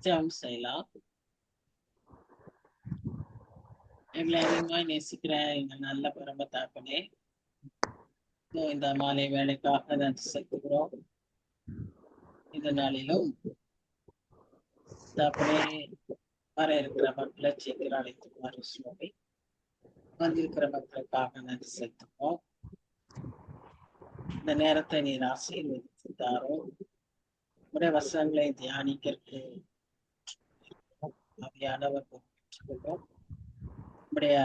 ஜெபம் செய்யலாம். எங்களை அதிகமாய் நேசிக்கிற எங்கள் நல்ல பரம தாப்பனே, இந்த மாலை வேலைக்காக நன்றி செலுத்துகிறோம். இந்த நாளிலும் தாப்பனே வர இருக்கிற மக்களை சீக்கிரம் அழைத்துமாறு சுவாமி, வந்திருக்கிற மக்களுக்காக நன்றி செலுத்துகிறோம். இந்த நேரத்தை நீர் ஆசீர்வதித்து தாரோம். உடைய வசனங்களை தியானிக்கிறதுக்கு அவையானவர் பெற்றுக்கொள்வோம். உடைய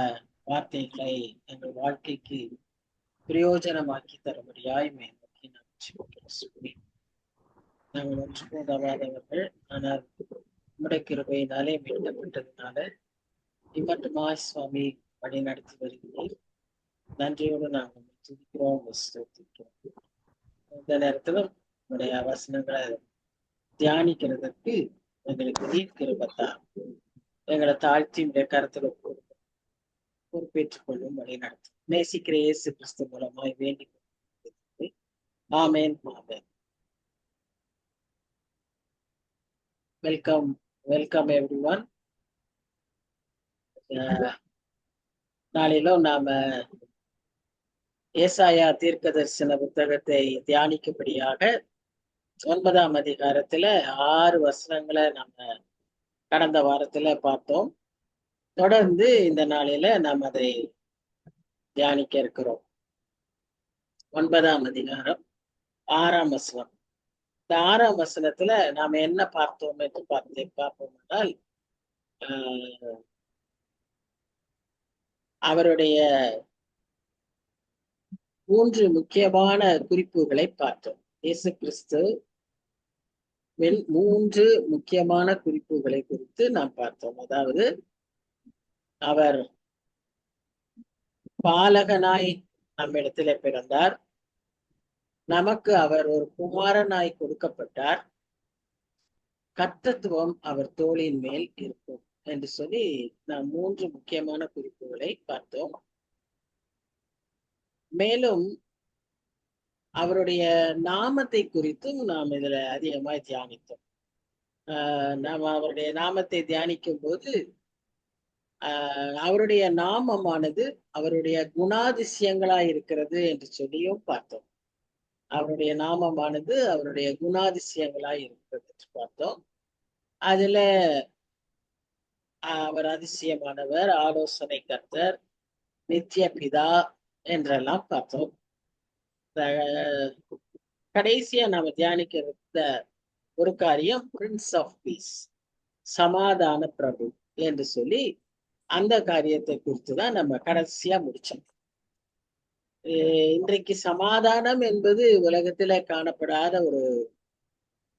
வார்த்தைகளை எங்கள் வாழ்க்கைக்கு பிரயோஜனமாக்கி தரும்படியாய் மேம்படுத்தி நாங்கள் ஒன்றுக்கும் உதவாதவர்கள், ஆனால் உம்முடைய கிருபையினாலே மீட்கப்பட்டதுனால இம்மட்டுமாய் சுவாமி வழி நடத்தி வருகிறீர். நன்றியோடு நாங்கள் துதிக்கிறோம், ஸ்தோத்திக்கிறோம். இந்த நேரத்திலும் உடைய வசனங்களை தியானிக்கிறதுக்கு எங்களுக்கு நீர் கிருபத்தா எங்களை தாழ்த்தி உடைய கருத்துல பொறுப்பேற்றுக் கொள்ளும் வழி நடத்தும். நேசிக்கிற இயேசு கிறிஸ்து மூலமாய் வேண்டிக் கொள்ளும். ஆமேன், ஆமேன். Welcome everyone. நாளிலும் நாம ஏசாயா தீர்க்க தரிசன புத்தகத்தை தியானிக்கும்படியாக 9ஆம் அதிகாரத்துல 6 வசனங்களை நம்ம கடந்த வாரத்துல பார்த்தோம். தொடர்ந்து இந்த நாளில நாம் அதை தியானிக்க இருக்கிறோம். 9ஆம் அதிகாரம் 6ஆம் வசனம். இந்த 6ஆம் வசனத்துல நாம என்ன பார்த்தோம் என்று பார்ப்போம்னால், அவருடைய 3 முக்கியமான குறிப்புகளை பார்த்தோம். இயேசு கிறிஸ்து 3 முக்கியமான குறிப்புகளை குறித்து நாம் பார்த்தோம். அதாவது அவர் பாலகனாய் நம்மிடத்திலே பிறந்தார், நமக்கு அவர் ஒரு குமாரனாய் கொடுக்கப்பட்டார், கர்த்தத்துவம் அவர் தோளின் மேல் இருக்கும் என்று சொல்லி நாம் 3 முக்கியமான குறிப்புகளை பார்த்தோம். மேலும் அவருடைய நாமத்தை குறித்தும் நாம் இதுல அதிகமாய் தியானித்தோம். நாம் அவருடைய நாமத்தை தியானிக்கும் போது அவருடைய நாமமானது அவருடைய குணாதிசயங்களாய் இருக்கிறது என்று சொல்லியும் பார்த்தோம். அவருடைய நாமமானது அவருடைய குணாதிசயங்களாய் இருக்கிறது என்று பார்த்தோம். அதுல அவர் அதிசயமானவர், ஆலோசனை கர்த்தர், நித்திய பிதா என்றெல்லாம் பார்த்தோம். கடைசியா நாம தியானிக்கிற ஒரு காரியம் பிரின்ஸ் ஆஃப் பீஸ், சமாதான பிரபு என்று சொல்லி அந்த காரியத்தை குறித்துதான் நம்ம கடைசியா முடிச்சோம். இன்றைக்கு சமாதானம் என்பது உலகத்துல காணப்படாத ஒரு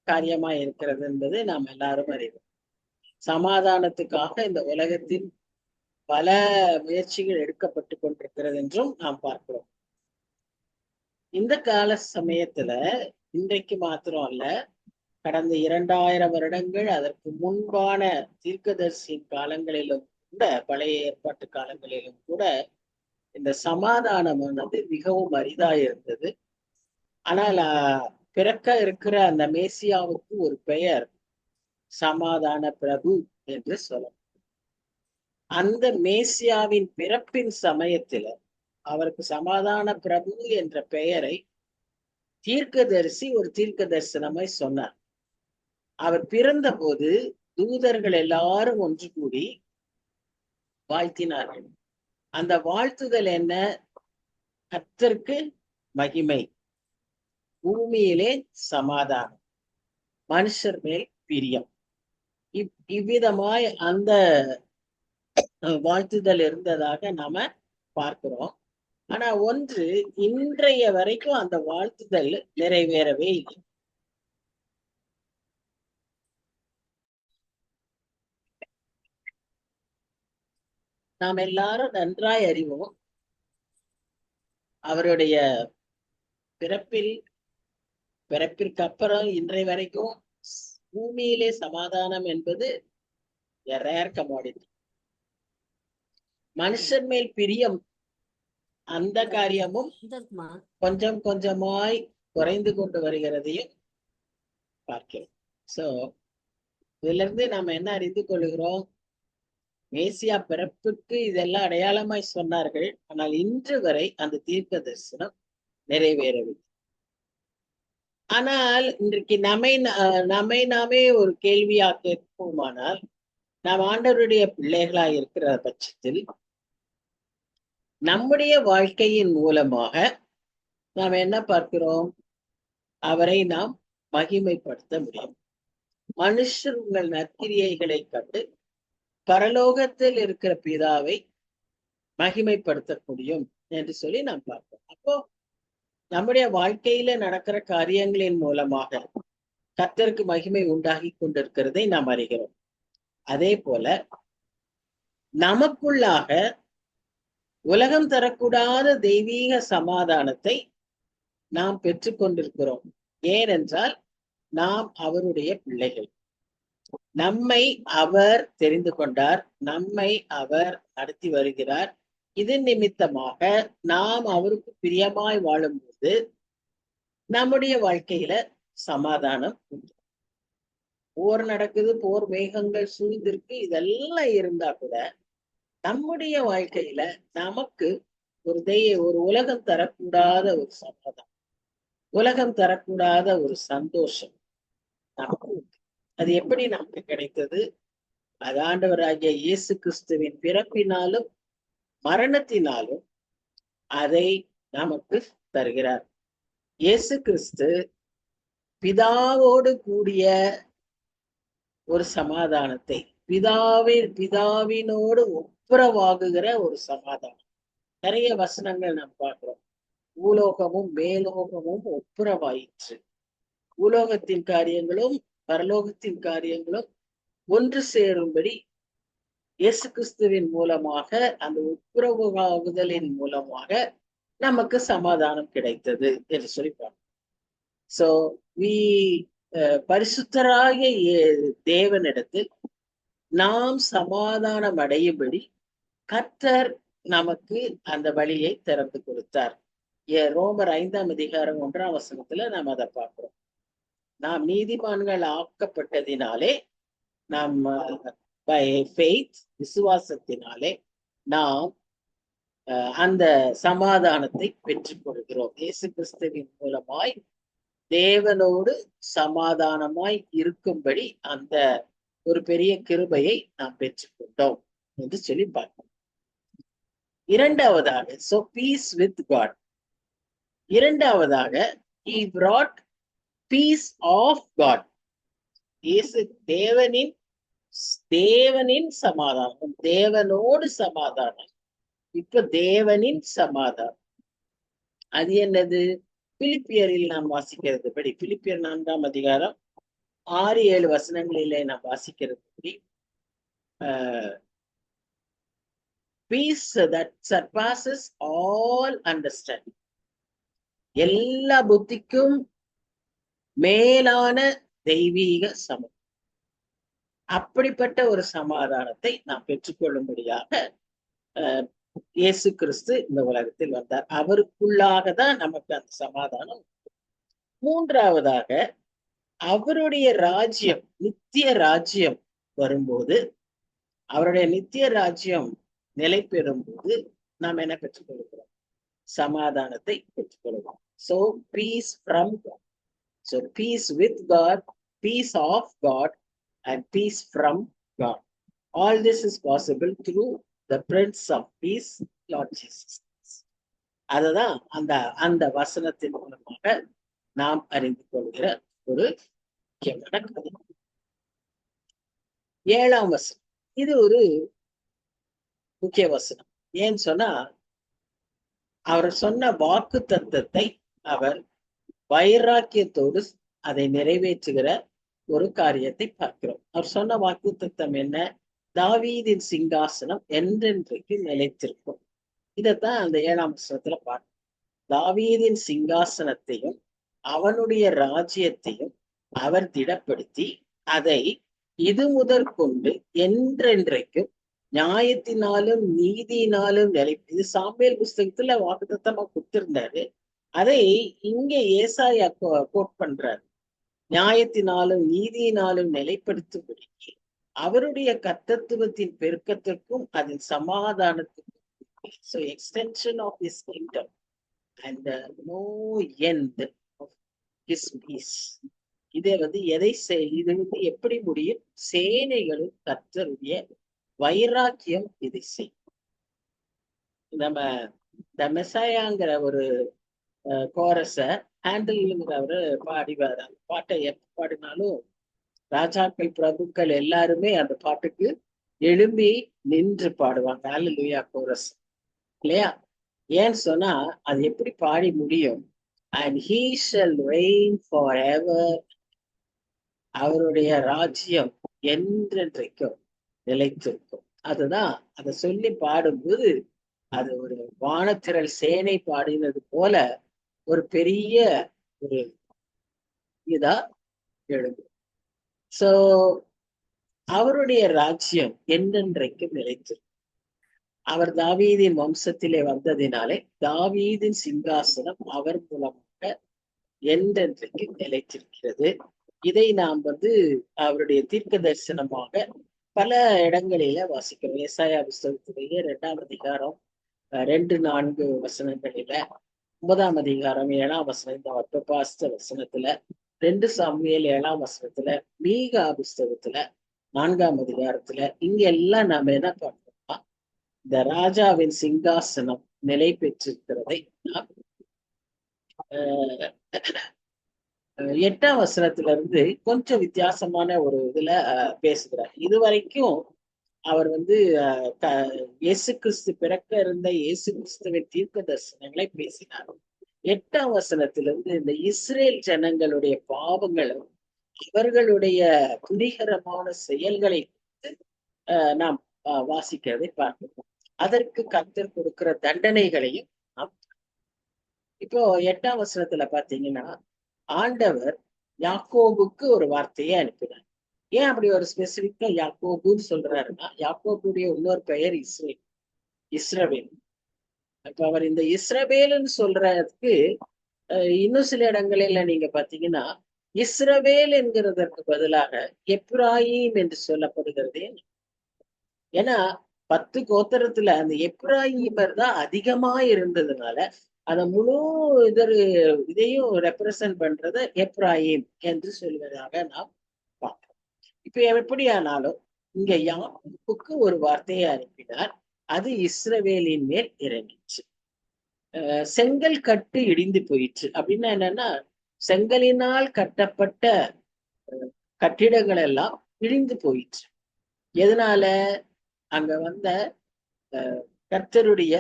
காரியமா இருக்கிறது என்பது நாம் எல்லாரும் அறிவோம். சமாதானத்துக்காக இந்த உலகத்தில் பல முயற்சிகள் எடுக்கப்பட்டு கொண்டிருக்கிறது என்றும் நாம் பார்க்கிறோம். இந்த கால சமயத்துல இன்றைக்கு மாத்திரம் அல்ல, கடந்த 2000 வருடங்கள் அதற்கு முன்பான தீர்க்கதரிசி காலங்களிலும் கூட, பழைய ஏற்பாட்டு காலங்களிலும் கூட இந்த சமாதானமானது மிகவும் அரிதா இருந்தது. ஆனால் பிறக்க இருக்கிற அந்த மேசியாவுக்கு ஒரு பெயர் சமாதான பிரபு என்று சொல்லலாம். அந்த மேசியாவின் பிறப்பின் சமயத்துல அவருக்கு சமாதான பிரபு என்ற பெயரை தீர்க்கதரிசி ஒரு தீர்க்க தரிசனமாய் சொன்னார். அவர் பிறந்த போது தூதர்கள் எல்லாரும் ஒன்று கூடி வாழ்த்தினார்கள். அந்த வாழ்த்துதல் என்ன? கர்த்தருக்கு மகிமை, பூமியிலே சமாதானம், மனுஷர் மேல் பிரியம். இவ்விதமாய் அந்த வாழ்த்துதல் இருந்ததாக நாம பார்க்கிறோம். ஆனா ஒன்று, இன்றைய வரைக்கும் அந்த வாழ்த்துதல் நிறைவேறவே இல்லை. நாம் எல்லாரும் நன்றாய் அறிவோம், அவருடைய பிறப்பிற்கு அப்புறம் இன்றைய வரைக்கும் பூமியிலே சமாதானம் என்பது ரேர் கமாடிட்டி. மனுஷன் மேல் பிரியம், அந்த காரியமும் கொஞ்சம் கொஞ்சமாய் குறைந்து கொண்டு வருகிறதையும் பார்க்கிறோம். சோ இதுல இருந்து நாம என்ன அறிந்து கொள்கிறோம்? மேசியா பிறப்புக்கு இதெல்லாம் அடையாளமாய் சொன்னார்கள். ஆனால் இன்று வரை அந்த தீர்க்க தரிசனம் நிறைவேறவில்லை. ஆனால் இன்றைக்கு நம்மை நாமே ஒரு கேள்வியா கேட்போமானால், நாம் ஆண்டவருடைய பிள்ளைகளா இருக்கிற பட்சத்தில் நம்முடைய வாழ்க்கையின் மூலமாக நாம் என்ன பார்க்கிறோம்? அவரை நாம் மகிமைப்படுத்த முடியும். மனுஷர் உங்கள் நற்கிரியைகளை கண்டு பரலோகத்தில் இருக்கிற பிதாவை மகிமைப்படுத்த முடியும் என்று சொல்லி நாம் பார்ப்போம். அப்போ நம்முடைய வாழ்க்கையில நடக்கிற காரியங்களின் மூலமாக கர்த்தருக்கு மகிமை உண்டாகி கொண்டிருக்கிறதை நாம் அறிகிறோம். அதே போல நமக்குள்ளாக உலகம் தரக்கூடாத தெய்வீக சமாதானத்தை நாம் பெற்றுக்கொண்டிருக்கிறோம். ஏனென்றால் நாம் அவருடைய பிள்ளைகள். நம்மை அவர் தெரிந்து கொண்டார், நம்மை அவர் நடத்தி வருகிறார். இதன் நிமித்தமாக நாம் அவருக்கு பிரியமாய் வாழும்போது நம்முடைய வாழ்க்கையில சமாதானம் உண்டு. போர் நடக்குது, போர் மேகங்கள் சூழ்ந்திருக்கு, இதெல்லாம் இருந்தா கூட நம்முடைய வாழ்க்கையில நமக்கு ஒரு உலகம் தரக்கூடாத ஒரு சமாதானம், உலகம் தரக்கூடாத ஒரு சந்தோஷம் நமக்கு உண்டு. அது எப்படி நமக்கு கிடைத்தது? அது ஆண்டவராகிய இயேசு கிறிஸ்துவின் பிறப்பினாலும் மரணத்தினாலும் அதை நமக்கு தருகிறார். இயேசு கிறிஸ்து பிதாவோடு கூடிய ஒரு சமாதானத்தை, பிதாவினோடு ஒப்புரவாகுகிற ஒரு சமாதானம். நிறைய வசனங்கள் நாம் பார்க்கிறோம். பூலோகமும் மேலோகமும் ஒப்புரவாயிற்று. பூலோகத்தின் காரியங்களும் பரலோகத்தின் காரியங்களும் ஒன்று சேரும்படி இயேசு கிறிஸ்துவின் மூலமாக, அந்த ஒப்புரவாகுதலின் மூலமாக நமக்கு சமாதானம் கிடைத்தது என்று சொல்லி பார்க்கிறோம். சோ பரிசுத்தராகிய தேவனிடத்தில் நாம் சமாதானம் அடையும்படி கர்த்தர் நமக்கு அந்த வழியை திறந்து கொடுத்தார். ரோமர் 5ஆம் அதிகாரம் 1ஆம் வசனத்துல நாம் அதை பார்க்கிறோம். நாம் நீதிமான்கள் ஆக்கப்பட்டதினாலே, நாம் பை ஃபெய்த், விசுவாசத்தினாலே நாம் அந்த சமாதானத்தை பெற்றுக் கொள்கிறோம். இயேசு கிறிஸ்துவின் மூலமாய் தேவனோடு சமாதானமாய் இருக்கும்படி அந்த ஒரு பெரிய கிருபையை நாம் பெற்றுக்கொண்டோம் என்று சொல்லி பார்க்கிறோம். இரண்டாவதாக, so peace with God. இரண்டாவதாக, he brought peace of God. இயேசு தேவனின் சமாதானம், தேவனோடு சமாதானம். இப்ப தேவனின் சமாதானம் அது என்னது? பிலிப்பியரில் நாம் வாசிக்கிறது படி, பிலிப்பியர் 4ஆம் அதிகாரம் 6-7 வசனங்களிலே நாம் வாசிக்கிறது படி, peace that surpasses all understanding, எல்லா புத்திக்கும் மேலான தெய்வீக சமம். அப்படிப்பட்ட ஒரு சமாதானத்தை நாம் பெற்றுக்கொள்ளும்படியாக இயேசு கிறிஸ்து இந்த உலகத்தில் வந்தார். அவருக்குள்ளாக தான் நமக்கு அந்த சமாதானம். மூன்றாவதாக, அவருடைய ராஜ்யம், நித்திய ராஜ்யம் வரும்போது, அவருடைய நித்திய ராஜ்யம் நிலை பெறும் போது நாம் என்ன பெற்றுக்கொள்கிறோம்? சமாதானத்தை பெற்றுக்கொள்கிறோம். So peace from God. So peace with God, peace of God, and peace from God. All this is possible through the Prince of Peace, Lord Jesus. அதுதான் அந்த வசனத்தின் மூலமாக நாம் அறிந்து கொள்கிற ஒரு முக்கியமான கதை. 7ஆம் வசனம், இது ஒரு முக்கிய வசனம். ஏன்னு சொன்னா, அவர் சொன்ன வாக்கு தத்தத்தை அவர் வைராக்கியத்தோடு அதை நிறைவேற்றுகிற ஒரு காரியத்தை பார்க்கிறோம். அவர் சொன்ன வாக்கு தத்தம் என்ன? தாவீதின் சிங்காசனம் என்றென்றைக்கு நிலைத்திருக்கும். இதைத்தான் அந்த 7ஆம் வசனத்துல பார்க்கிறோம். தாவீதின் சிங்காசனத்தையும் அவனுடைய ராஜ்யத்தையும் அவர் திடப்படுத்தி அதை இது முதற்கொண்டு என்றென்றைக்கும் நியாயத்தினாலும் நீதியினாலும் இது சாமுவேல் புஸ்தகத்துல வாக்குத்தத்தமா கொடுத்திருந்தாரு. அதை இங்கே ஏசாயா கோட் பண்றாரு. நியாயத்தினாலும் நீதியினாலும் நிலைப்படுத்தும்படி அவருடைய கர்த்தத்துவத்தின் பெருக்கத்திற்கும் அதன் சமாதானத்துக்கும் so extension of his kingdom and no end of his peace. இதை எதை இது எப்படி முடியும்? சேனைகளும் கர்த்தருடைய வைராக்கியம் இதை செய்யும். நம்ம இந்த மெசாயாங்கிற ஒரு கோரஸ ஹேண்டில்ங்கிறவரு பாடிவார். அந்த பாட்டை எப்ப பாடினாலும் ராஜாக்கள் பிரபுக்கள் எல்லாருமே அந்த பாட்டுக்கு எழும்பி நின்று பாடுவாங்க. அல்லேலூயா கோரஸ் இல்லையா? ஏன்னு சொன்னா அது எப்படி பாடி முடியும்? And he shall reign forever. அவருடைய ராஜ்யம் என்றென்றைக்கும் நிலைத்திருக்கும். அதுதான் அதை சொல்லி பாடும்போது அது ஒரு வானத்திரள் சேனை பாடினது போல ஒரு பெரிய ஒரு இதா எழுதும். சோ அவருடைய ராஜ்யம் என்றென்றைக்கும் நிலைத்திருக்கும். அவர் தாவீதின் வம்சத்திலே வந்ததினாலே தாவீதின் சிங்காசனம் அவர் மூலமாக என்றென்றைக்கு நிலைத்திருக்கிறது. இதை நாம் அவருடைய தீர்க்க தரிசனமாக பல இடங்களில வாசிக்கிறோம். ஏசாயா புஸ்தகத்திலேயே 2ஆம் அதிகாரம் 2-4 வசனங்களில, 9ஆம் அதிகாரம் 7ஆம் வசனம், இந்த வட்டபாஸ்த வசனத்துல, 2 சாமுவேல் 7ஆம் வசனத்துல, மீகா புஸ்தகத்துல 4ஆம் அதிகாரத்துல, இங்க எல்லாம் நாம என்ன பண்றோம்னா இந்த ராஜாவின் சிங்காசனம் நிலை பெற்றிருக்கிறதை நாம் 8ஆம் வசனத்துல இருந்து கொஞ்சம் வித்தியாசமான ஒரு இதுல பேசுகிறார். இதுவரைக்கும் அவர் இயேசு கிறிஸ்து பிறக்க இருந்த இயேசு கிறிஸ்துவின் தீர்க்க தரிசனங்களை பேசினார். 8ஆம் வசனத்திலிருந்து இந்த இஸ்ரேல் ஜனங்களுடைய பாவங்களும் அவர்களுடைய துணிகரமான செயல்களை நாம் வாசிக்கிறதை பார்க்கிறோம். அதற்கு கர்த்தர் கொடுக்கிற தண்டனைகளையும் இப்போ 8ஆம் வசனத்துல பாத்தீங்கன்னா ஆண்டவர் யாக்கோபுக்கு ஒரு வார்த்தையை அனுப்பினார். ஏன் அப்படி ஒரு ஸ்பெசிபிக்கா யாக்கோபுன்னு சொல்றாருன்னா, யாக்கோபுடைய இன்னொரு பெயர் இஸ்ரவேல். இப்ப அவர் இந்த இஸ்ரவேல்னு சொல்றதுக்கு இன்னும் சில இடங்களில நீங்க பாத்தீங்கன்னா இஸ்ரவேல் என்கிறதற்கு பதிலாக எப்ராயிம் என்று சொல்லப்படுகிறது. ஏன்னா 10 கோத்திரத்துல அந்த எப்ராயிமர் தான் அதிகமா இருந்ததுனால அத முழு இதையும் ரெப்ரசன்ட் பண்றத எப்ராயிம் என்று சொல்வதாக நாம் பார்க்கிறோம். இப்ப எப்படியானாலும் இங்க யாக்கோபுக்கு ஒரு வார்த்தையை அனுப்பினார். அது இஸ்ரவேலின் மேல் இறங்கிச்சு. செங்கல் கட்டு இடிந்து போயிற்று. அப்படின்னா என்னன்னா, செங்கலினால் கட்டப்பட்ட கட்டிடங்கள் எல்லாம் இடிந்து போயிற்று. எதனால? அங்க வந்த கர்த்தருடைய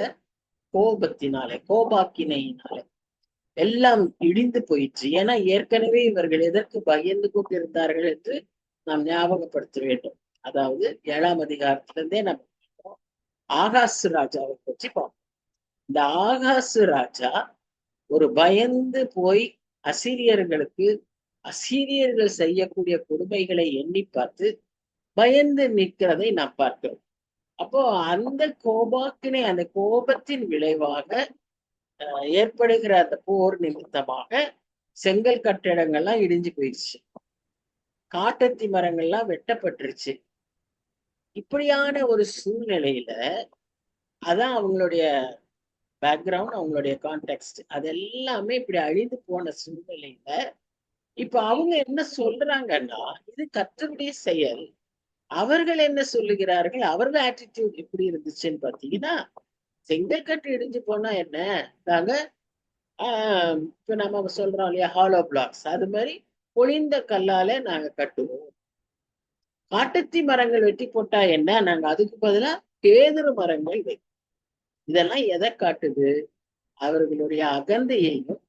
கோபத்தினாலே, கோபாக்கினையினாலே எல்லாம் இடிந்து போயிற்று. ஏன்னா ஏற்கனவே இவர்கள் எதற்கு பயந்து கொண்டிருந்தார்கள் என்று நாம் ஞாபகப்படுத்த வேண்டும். அதாவது 7ஆம் அதிகாரத்திலிருந்தே நம்ம ஆகாசு ராஜாவை பற்றி பார்ப்போம். இந்த ஆகாசு ராஜா ஒரு பயந்து போய் அசீரியர்கள் செய்யக்கூடிய கொடுமைகளை எண்ணி பார்த்து பயந்து நிற்கிறதை நாம் பார்க்கிறோம். அப்போ அந்த கோபாக்கினை, அந்த கோபத்தின் விளைவாக ஏற்படுகிற அந்த போர் நிமித்தமாக செங்கல் கட்டிடங்கள்லாம் இடிஞ்சு போயிடுச்சு, காட்டத்தி மரங்கள்லாம் வெட்டப்பட்டுருச்சு. இப்படியான ஒரு சூழ்நிலையில அதான் அவங்களுடைய பேக்ரவுண்ட், அவங்களுடைய கான்டெக்ஸ்ட், அது எல்லாமே இப்படி அழிந்து போன சூழ்நிலையில இப்ப அவங்க என்ன சொல்றாங்கன்னா, இது கர்த்தருடைய செயல். அவர்கள் என்ன சொல்லுகிறார்கள்? அவர்கள் ஆட்டிடியூட் எப்படி இருந்துச்சுன்னு பாத்தீங்கன்னா, செங்கல் கட்டு இடிஞ்சு போனா என்ன, நாங்க இப்ப நம்ம சொல்றோம் இல்லையா, ஹாலோ பிளாக்ஸ், அது மாதிரி பொழிந்த கல்லால நாங்க கட்டுவோம். காட்டத்தி மரங்கள் வெட்டி போட்டா என்ன, நாங்க அதுக்கு பதிலா கேதுரு மரங்கள் வைப்போம். இதெல்லாம் எதை காட்டுது? அவர்களுடைய அகந்தையையும்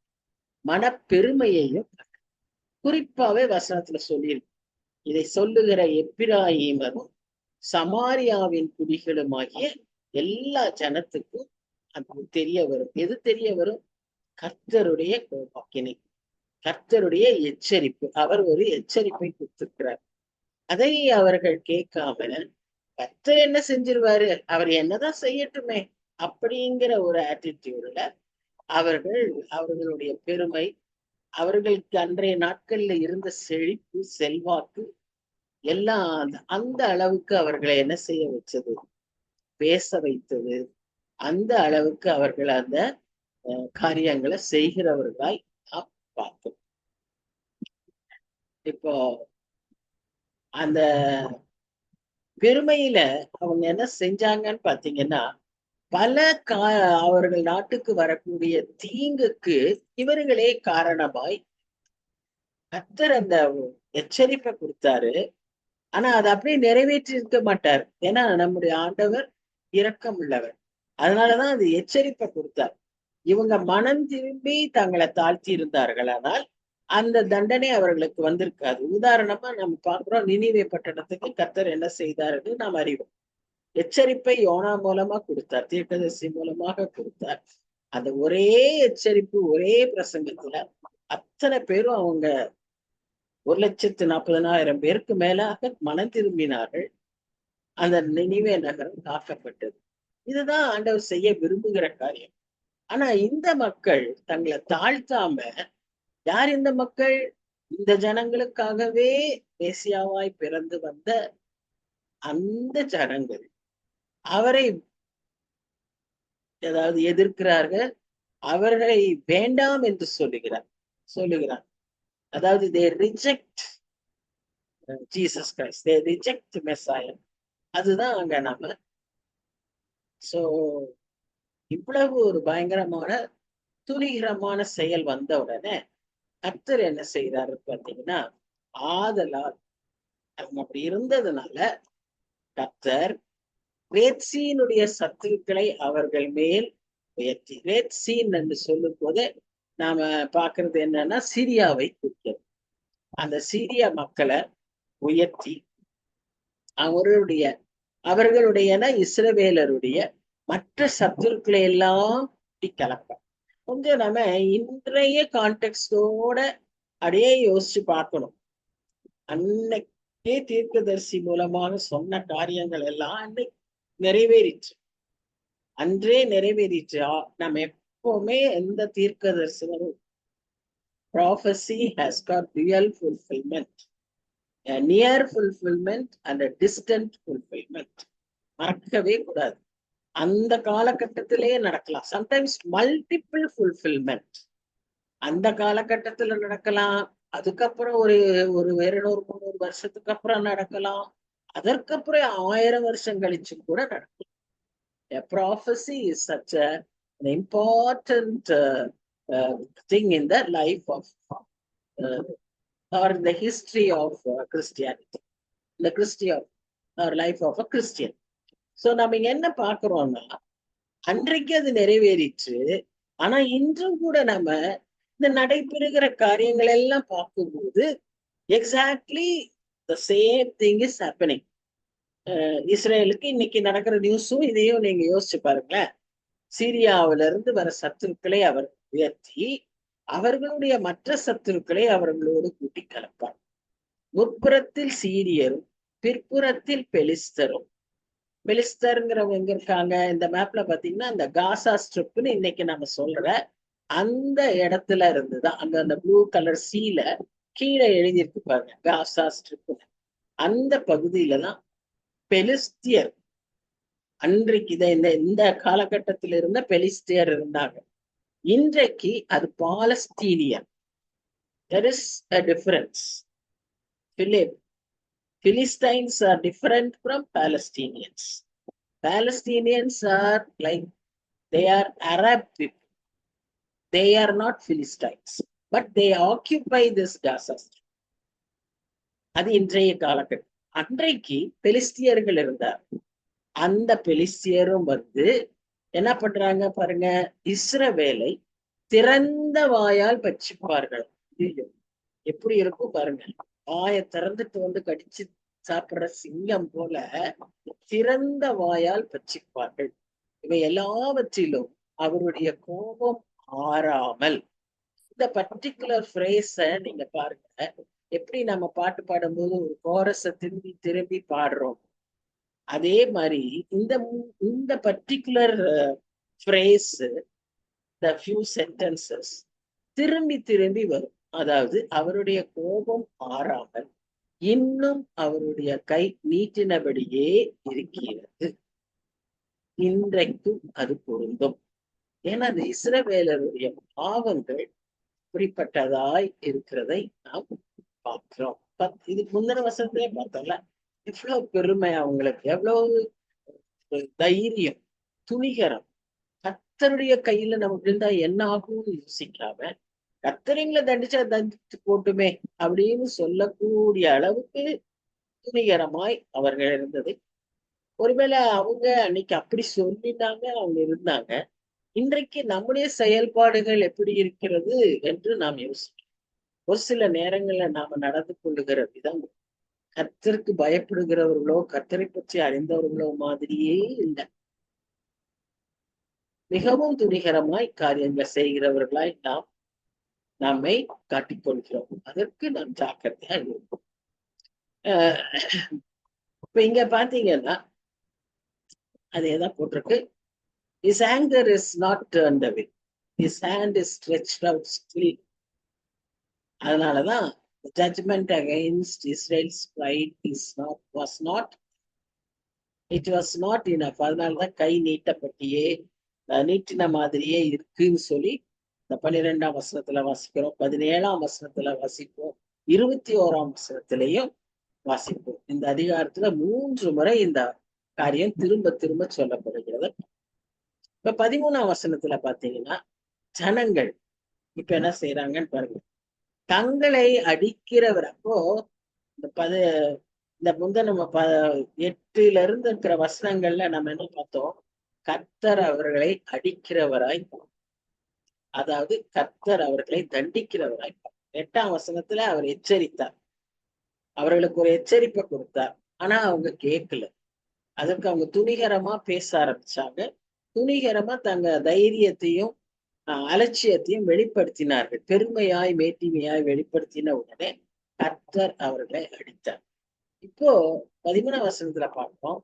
மனப்பெருமையையும் குறிப்பாவே வசனத்துல சொல்லியிருக்கு. இதை சொல்லுகிற எப்பிராயீமரும் சமாரியாவின் குடிகளுமாகிய எல்லா ஜனத்துக்கும் அது தெரிய வரும். எது தெரிய வரும்? கர்த்தருடைய கோபாக்கினை, கர்த்தருடைய எச்சரிப்பு. அவர் ஒரு எச்சரிப்பை கொடுத்திருக்கிறார். அதை அவர்கள் கேட்காம கர்த்தர் என்ன செஞ்சிருவாரு, அவர் என்னதான் செய்யட்டுமே அப்படிங்கிற ஒரு ஆட்டிடியூட்ல அவர்களுடைய பெருமை, அவர்களுக்கு அன்றைய நாட்கள்ல இருந்த செழிப்பு செல்வாக்கு எல்லாம் அந்த அளவுக்கு அவர்களை என்ன செய்ய வச்சது, பேச வைத்தது. அந்த அளவுக்கு அவர்கள் அந்த காரியங்களை செய்கிறவர்களாய் நாம் பார்க்கிறோம். இப்போ அந்த பெருமையில அவங்க என்ன செஞ்சாங்கன்னு பாத்தீங்கன்னா, பல அவர்கள் நாட்டுக்கு வரக்கூடிய தீங்குக்கு இவர்களே காரணமாய் கர்த்தர் அந்த எச்சரிப்பை கொடுத்தாரு. ஆனா அதை அப்படியே நிறைவேற்றி இருக்க மாட்டார். ஏன்னா நம்முடைய ஆண்டவர் இரக்கம் உள்ளவர். அதனாலதான் அது எச்சரிப்பை கொடுத்தார். இவங்க மனம் திரும்பி தங்களை தாழ்த்தி இருந்தார்கள், ஆனால் அந்த தண்டனை அவர்களுக்கு வந்திருக்காது. உதாரணமா நம்ம பார்க்கிறோம், நினிவே பட்டணத்துக்கு கர்த்தர் என்ன செய்தாருன்னு நாம் அறிவோம். எச்சரிப்பை யோனா மூலமா கொடுத்தார், தீர்க்கதரிசி மூலமாக கொடுத்தார். அந்த ஒரே எச்சரிப்பு, ஒரே பிரசங்கத்துல அத்தனை பேரும் அவங்க 1,40,000 பேருக்கு மேலாக மனம் திரும்பினார்கள். அந்த நினிவே நகரம் காக்கப்பட்டது. இதுதான் ஆண்டவர் செய்ய விரும்புகிற காரியம். ஆனா இந்த மக்கள் தங்களை தாழ்த்தாம, யார் இந்த மக்கள்? இந்த ஜனங்களுக்காகவே மேசியாவாய் பிறந்து வந்த அந்த ஜனங்கள் அவரை ஏதாவது எதிர்க்கிறார்கள், அவர்களை வேண்டாம் என்று சொல்லுகிறார். அதாவது they reject Jesus Christ, they reject Messiah. அதுதான் அங்க நாம. சோ இவ்வளவு ஒரு பயங்கரமான துணிகரமான செயல் வந்த உடனே கர்த்தர் என்ன செய்யறாரு பாத்தீங்கன்னா, ஆதலால் அவங்க அப்படி இருந்ததுனால கர்த்தர் ரேத்சீனுடைய சத்துருக்களை அவர்கள் மேல் உயர்த்தி, ரேத்சீன் என்று சொல்லும் போது நாம பாக்குறது என்னன்னா சிரியாவை குறிக்கிறது. அந்த சிரிய மக்களை உயர்த்தி அவர்களுடைய இஸ்ரவேலருடைய மற்ற சத்துருக்களை எல்லாம் கலப்ப. கொஞ்சம் நம்ம இன்றைய கான்டெக்டோட அப்படியே யோசிச்சு பார்க்கணும். அன்னைக்கே தீர்க்கதரிசி மூலமாக சொன்ன காரியங்கள் எல்லாம் அன்னைக்கு நிறைவேறிச்சு, அன்றே நிறைவேறிச்சு. நம்ம எப்பவுமே எந்த தீர்க்க தரிசனமும் prophecy has got real fulfillment, a near fulfillment and a distant fulfillment. மறக்கவே கூடாது. அந்த காலகட்டத்திலே நடக்கலாம். சம்டைம்ஸ் மல்டிபிள் ஃபுல்ஃபில்மெண்ட் அந்த காலகட்டத்துல நடக்கலாம். அதுக்கப்புறம் ஒரு 200-300 வருஷத்துக்கு அப்புறம் நடக்கலாம். அதற்கப்புறம் 1000 வருஷம் கழிச்சு கூட நடக்கும். A prophecy is such an important thing in the life of or in the history of Christianity, the history of or life of a Christian. So நம்ம என்ன பார்க்கிறோம்னா, அன்றைக்கு அது நிறைவேறிச்சு. ஆனா இன்றும் கூட நம்ம இந்த நடைபெறுகிற காரியங்கள் எல்லாம் பார்க்கும்போது exactly the same thing is happening. இஸ்ரேலுக்கு இன்னைக்கு நடக்கிற நியூஸும் இதையும் நீங்க யோசிச்சு பாருங்களேன். சீரியாவில இருந்து வர சத்துருக்களை அவர் உயர்த்தி அவர்களுடைய மற்ற சத்துருக்களை அவர்களோடு கூட்டி கலப்பார். முற்புறத்தில் சீரியரும் பிற்புறத்தில் பெலிஸ்தரும். பெலிஸ்தருங்கிறவங்க எங்க இருக்காங்க? இந்த மேப்ல பாத்தீங்கன்னா இந்த காசா ஸ்ட்ரிப்னு இன்னைக்கு நம்ம சொல்ற அந்த இடத்துல இருந்துதான், அங்க அந்த ப்ளூ கலர் சீல கீழே எழுதியிருக்கு பாருங்க, காசா ஸ்ட்ரிப். அந்த பகுதியில தான் பெலிஸ்தியர் அன்றைக்கு இந்த காலகட்டத்தில் இருந்த பெலிஸ்தியர் இருந்தாங்க. இன்றைக்கு அது பாலஸ்தீனியர். There is a difference. Philistines are different from Palestinians. Palestinians are like, they are Arab people. They are not Philistines, but they occupy this Gaza Strip. அது இன்றைய காலகட்டம். அன்றைக்கு பெலிஸ்தியர்கள் இருந்தார். அந்த பெலிஸ்தியரும் என்ன பண்றாங்க பாருங்க, இஸ்ரவேலை திறந்த வாயால் பட்சிப்பார்கள். எப்படி இருக்கும் பாருங்க, வாயை திறந்துட்டு கடிச்சு சாப்பிடுற சிங்கம் போல திறந்த வாயால் பட்சிப்பார்கள். இவை எல்லாவற்றிலும் அவருடைய கோபம் ஆறாமல். இந்த பர்டிகுலர் ஃப்ரேஸ நீங்க பாருங்க, எப்படி நம்ம பாட்டு பாடும்போது ஒரு கோரஸை திரும்பி திரும்பி பாடுறோம், அதே மாதிரி இந்த particular phrase, the few sentences திரும்பி திரும்பி வரும். அதாவது அவருடைய கோபம் ஆறாமல் இன்னும் அவருடைய கை நீட்டினபடியே இருக்கிறது. இன்றைக்கும் அது பொருந்தும். ஏன்னா அந்த இஸ்ரவேலருடைய பாவங்கள் இப்படிப்பட்டதாய் இருக்கிறதை நாம் பார்க்கிறோம். இதுக்கு முந்தின வருஷத்திலே பார்த்தோம்ல, எவ்வளவு பெருமை அவங்களுக்கு, எவ்வளவு தைரியம், துணிகரம். கர்த்தருடைய கையில நமக்கு இருந்தா என்ன ஆகும்னு யோசிக்காம, கர்த்தரைங்களை தண்டிச்சா தண்டிச்சு போட்டுமே அப்படின்னு சொல்லக்கூடிய அளவுக்கு துணிகரமாய் அவர்கள் இருந்தது. ஒருவேளை அவங்க அன்னைக்கு அப்படி சொல்லிட்டாங்க, அவங்க இருந்தாங்க. இன்றைக்கு நம்முடைய செயல்பாடுகள் எப்படி இருக்கிறது என்று நாம் யோசிக்கிறோம். ஒரு சில நேரங்கள்ல நாம நடந்து கொள்ளுகிற விதம் கர்த்தருக்கு பயப்படுகிறவர்களோ கர்த்தரை பற்றி அறிந்தவர்களோ மாதிரியே இல்லை. மிகவும் துணிகரமாய் காரியங்களை செய்கிறவர்களாய் நாம் நம்மை காட்டிக்கொள்கிறோம். அதற்கு நாம் ஜாக்கிரதையா இருக்கும். இப்ப இங்க பாத்தீங்கன்னா அதேதான் போட்டிருக்கு. His anger is not turned away. His hand is stretched out still. அதனாலதான் judgment against Israel's pride was not enough. அதனாலதான் கை நீட்டப்பட்டியே நீட்டின மாதிரியே இருக்குன்னு சொல்லி இந்த 12ஆம் வசனத்துல வாசிக்கிறோம், 17ஆம் வசனத்துல வாசிப்போம், 21ஆம் வசனத்திலையும் வாசிப்போம். இந்த அதிகாரத்துல 3 முறை இந்த காரியம் திரும்ப திரும்ப சொல்லப்படுகிறது. இப்ப 13ஆம் வசனத்துல பாத்தீங்கன்னா ஜனங்கள் இப்ப என்ன செய்யறாங்கன்னு பாருங்க. தங்களை அடிக்கிறவர், அப்போ இந்த முந்தின 8ல இருந்து இருக்கிற வசனங்கள்ல நம்ம என்ன பார்த்தோம்? கர்த்தர் அவர்களை அடிக்கிறவராய், அதாவது கர்த்தர் அவர்களை தண்டிக்கிறவராய். 8ஆம் வசனத்துல அவர் எச்சரித்தார், அவர்களுக்கு ஒரு எச்சரிப்பை கொடுத்தார். ஆனா அவங்க கேட்கல. அதற்கு அவங்க துணிகரமா பேச ஆரம்பிச்சாங்க. துணிகரமா தங்க தைரியத்தையும் அலட்சியத்தையும் வெளிப்படுத்தினார்கள். பெருமையாய் மேட்டிமையாய் வெளிப்படுத்தின உடனே கர்த்தர் அவர்களை அடித்தார். இப்போ 13ஆம் வசனத்துல பார்ப்போம்.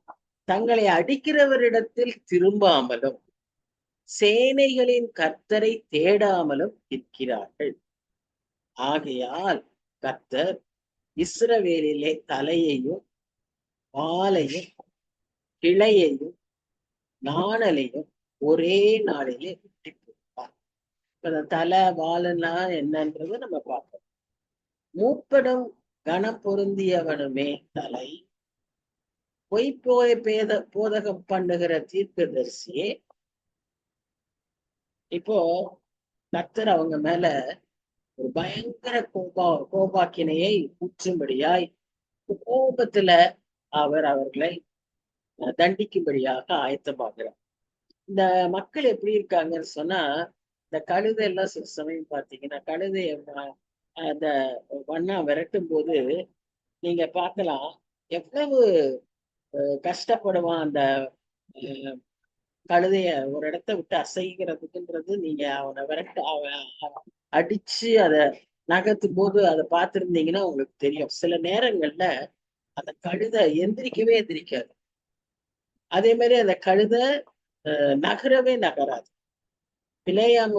தங்களை அடிக்கிறவரிடத்தில் திரும்பாமலும் சேனைகளின் கர்த்தரை தேடாமலும் இருக்கிறார்கள். ஆகையால் கர்த்தர் இஸ்ரவேலிலே தலையையும் வாலையும் கிளையையும் நாணலையும் ஒரே நாளிலே வெட்டி போட்டார். இப்ப தலை வாலன்னா என்னன்றது நம்ம பார்ப்போம். மூப்படும் கனம் பொருந்தியவனுமே தலை, பொய்ப்போய் போதகம் பண்ணுகிற தீர்க்கதரிசியே. இப்போ கர்த்தர் அவங்க மேல ஒரு பயங்கர கோபாக்கினையை ஊற்றும்படியாய் கோபத்துல அவர் அவர்களை தண்டிக்கும்படியாக ஆயத்தமாகிறார். இந்த மக்கள் எப்படி இருக்காங்கன்னு சொன்னா, இந்த கழுதை எல்லாம் சில சமயம் பார்த்தீங்கன்னா, கழுதைய அந்த வண்ணா விரட்டும் போது நீங்க பார்க்கலாம் எவ்வளவு கஷ்டப்படுவான். அந்த கழுதைய ஒரு இடத்த விட்டு அசைக்கிறதுக்குன்றது நீங்க அவனை அடிச்சு அதை நகர்த்தும் போது அதை பார்த்திருந்தீங்கன்னா உங்களுக்கு தெரியும். சில நேரங்கள்ல அந்த கழுதை எந்திரிக்காது. அதே மாதிரி அந்த கழுதை நகரவே நகராது. பிள்ளையாம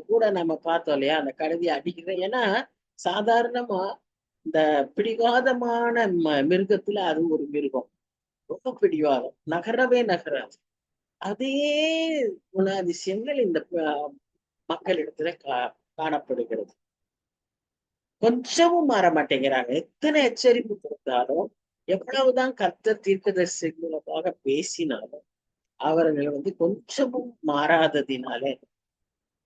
கூட நம்ம பார்த்தோம் இல்லையா, அந்த கழுதையை அடிக்கிற. ஏன்னா சாதாரணமா இந்த பிடிவாதமான மிருகத்துல அது ஒரு மிருகம், ரொம்ப பிடிவாதம், நகரவே நகராது. அதே குணாதிசயங்கள் இந்த மக்களிடத்துல காணப்படுகிறது. கொஞ்சமும் மாற மாட்டேங்கிறாங்க. எத்தனை எச்சரிப்பு கொடுத்தாலும், எவ்வளவுதான் கர்த்தர் தீர்க்கதரிசி மூலமாக பேசினாலும் அவர்கள் கொஞ்சமும் மாறாததினாலே,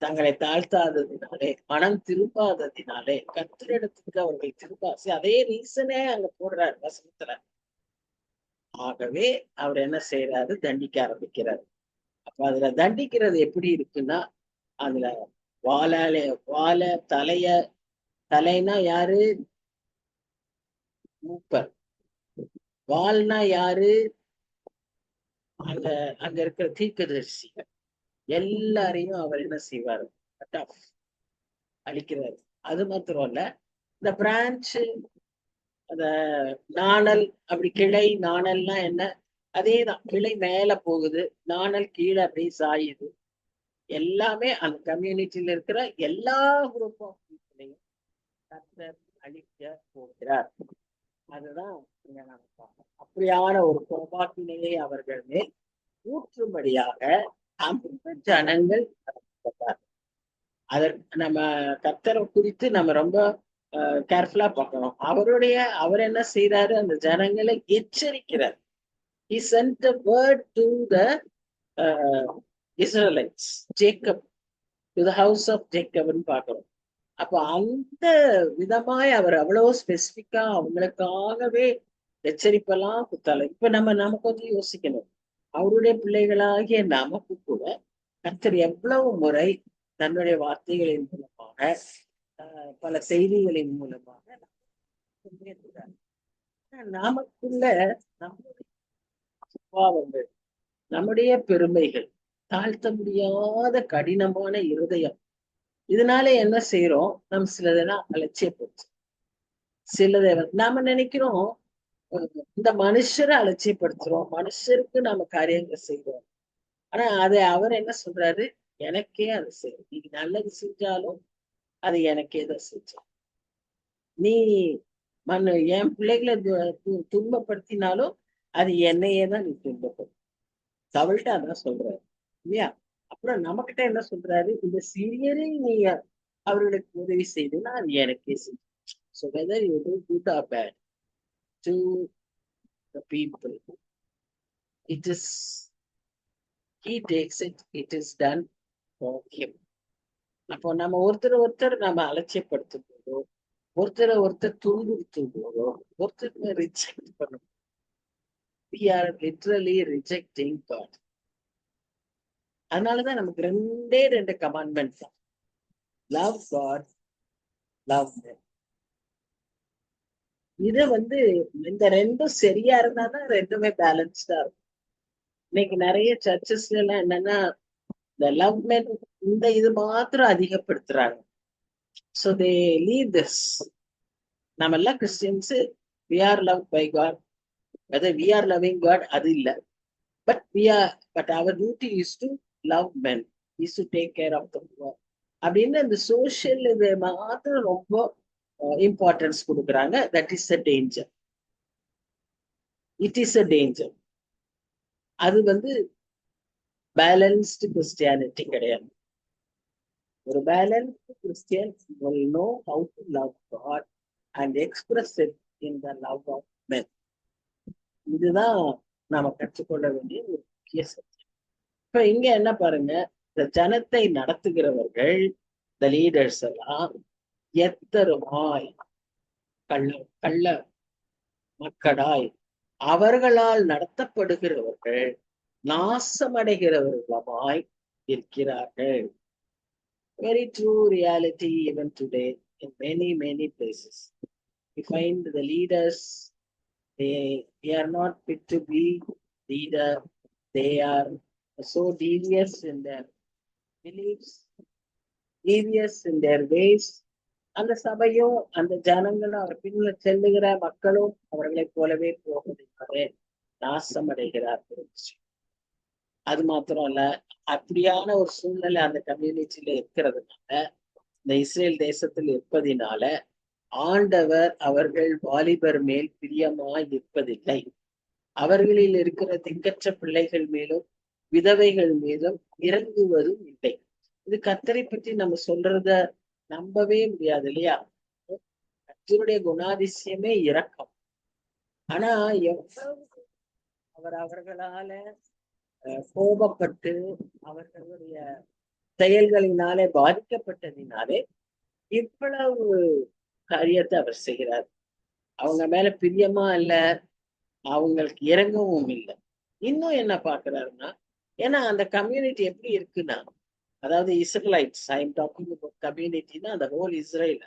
தங்களை தாழ்த்தாததினாலே, மனம் திரும்பாததினாலே, கர்த்தரிடத்துக்கு அவர்கள் திரும்பாசி அதே ரீசனே அங்க போடுறாரு வசனத்துல. ஆகவே அவர் என்ன செய்யறாரு? தண்டிக்க ஆரம்பிக்கிறாரு. அப்ப அதுல தண்டிக்கிறது எப்படி இருக்குன்னா, அதுல வாழை தலைனா யாரு? மூப்பர். வால்னா யாரு? அங்க இருக்கிற தீர்க்கதரிசிகள் எல்லாரையும் அவர் என்ன செய்வாரு? அழிக்கிறாரு. அது மாத்திரம் இல்ல, இந்த பிரான்ச், அந்த நாணல், அப்படி கிளை நாணல்னா என்ன? அதேதான், கிளை மேல போகுது, நாணல் கீழே அப்படியே சாயுது. எல்லாமே அந்த கம்யூனிட்டியில இருக்கிற எல்லா குரூப்பும் இருக்கிறார். அதுதான் இங்க நாம பார்க்கிறோம். அப்படியான ஒரு கோபாக்கினையை அவர்கள் மேல் ஊற்றும்படியாக அந்த ஜனங்கள் நடத்தப்பட்டார். அதற்கு நம்ம கர்த்தரை குறித்து நம்ம ரொம்ப கேர்ஃபுல்லா பார்க்கணும். அவர் என்ன செய்யறாரு, அந்த ஜனங்களை எச்சரிக்கிறார். He sent a word to the Israelites, Jacob, to the house of Jacob ன்னு பார்க்கிறோம். அப்ப அந்த விதமாய் அவர் அவ்வளவு ஸ்பெசிபிக்கா அவங்களுக்காகவே எச்சரிப்பெல்லாம் கொடுத்தாரு. இப்ப நம்ம கொஞ்சம் யோசிக்கணும். அவருடைய பிள்ளைகளாகிய நமக்கு கூட கர்த்தர் எவ்வளவு முறை தன்னுடைய வார்த்தைகளின் மூலமாக பல செய்திகளின் மூலமாக நமக்குள்ள நம்முடைய சுபாவங்கள், நம்முடைய பெருமைகள், தாழ்த்த முடியாத கடினமான இருதயம், இதனால என்ன செய்யறோம், நம்ம சிலதெல்லாம் அலட்சியப்படுத்து. சிலதை நாம நினைக்கிறோம் இந்த மனுஷரை அலட்சியப்படுத்துறோம், மனுஷருக்கு நாம காரியங்களை செய்யறோம். ஆனா அதை அவர் என்ன சொல்றாரு, எனக்கே அதை செய்யும். நீ நல்லது செஞ்சாலும் அது எனக்கே தான் செஞ்சோம். நீ என் பிள்ளைகளை துன்பப்படுத்தினாலும் அது என்னையே தான் நீ துன்பப்படும். தவிழ்ட்டு அதான் சொல்றாரு இல்லையா? அப்புறம் நம்மகிட்ட என்ன சொல்றாரு, இந்த சிறியரை நீ அவர்களுக்கு உதவி செய்துன்னா அது எனக்கே செய்யும். So whether you do good or bad to the people, it is, he takes it, it is done for him. அப்போ நம்ம ஒருத்தர் நம்ம அலட்சியப்படுத்தும் போதோ, ஒருத்தர் துன்புறுத்தும் போதோ, ஒருத்தர் ரிஜெக்ட் பண்ணும், we are literally rejecting God. அதனாலதான் நமக்கு ரெண்டு கமாண்ட்மெண்ட் தான். Love God, love them. இத இந்த ரெண்டும் சரியா இருந்தாதான் ரெண்டுமே பேலன்ஸ்டா இருக்கும். இன்னைக்கு நிறைய சர்ச்சஸ்ல எல்லாம் என்னன்னா இந்த லவ் மென் இந்த இது மாத்திரம் அதிகப்படுத்துறாங்க. So they leave this. நம்ம எல்லாம் Christians, we are loved by God. Whether we are loving God அது இல்ல, but our duty is to love men, is to take care of the poor. அப்படின்னு இந்த சோசியல் இது மாத்திரம் ரொம்ப இம்பார்ட்டன்ஸ் கொடுக்குறாங்க. That is a danger. It is a danger. அது balanced Christianity கிடையாது. ஒரு balanced Christian will know how to love God and express it in the love of men. இதுதான் நாம கற்றுக்கொள்ள வேண்டிய ஒரு முக்கிய சத்தியம். இப்ப இங்க என்ன பாருங்க, இந்த ஜனத்தை நடத்துகிறவர்கள், இந்த லீடர்ஸ் எல்லாம் எத்தருமாய் கள்ள மக்களாய் அவர்களால் நடத்தப்படுகிறவர்கள் நாசமடைகிறவர்களாய் இருக்கிறார்கள். Very true reality even today in many places. We find the leaders, they are not fit to be leader. They are so devious in their beliefs, devious in their ways. அந்த சபையும் அந்த ஜனங்களும் அவர் பின்ன செல்லுகிற மக்களும் அவர்களை போலவே போவதற்காக நாசமடைகிறார்கள். அது மாத்திரம் இல்ல, அப்படியான ஒரு சூழ்நிலை அந்த கம்யூனிட்டியில இருக்கிறதுனால, இந்த இஸ்ரேல் தேசத்தில் இருப்பதினால ஆண்டவர் அவர்கள் வாலிபர் மேல் பிரியமாய் இருப்பதில்லை. அவர்களில் இருக்கிற திக்கற்ற பிள்ளைகள் மேலும் விதவைகள் மீதும் இறங்குவதும் இல்லை. இது கர்த்தரை பற்றி நம்ம சொல்றத நம்பவே முடியாது இல்லையா? கர்த்தருடைய குணாதிசயமே இரக்கம். ஆனா எவ்வளவு அவர்களால கோபப்பட்டு அவர்களுடைய செயல்களினாலே பாதிக்கப்பட்டதினாலே இவ்வளவு காரியத்தை அவர் செய்கிறார். அவங்க மேல பிரியமா இல்ல, அவங்களுக்கு இறங்கவும் இல்லை. இன்னும் என்ன பாக்குறாருன்னா, ஏன்னா அந்த கம்யூனிட்டி எப்படி இருக்குன்னா, அதாவது Israelites, I am talking about கம்யூனிட்டினா அந்த whole Israel,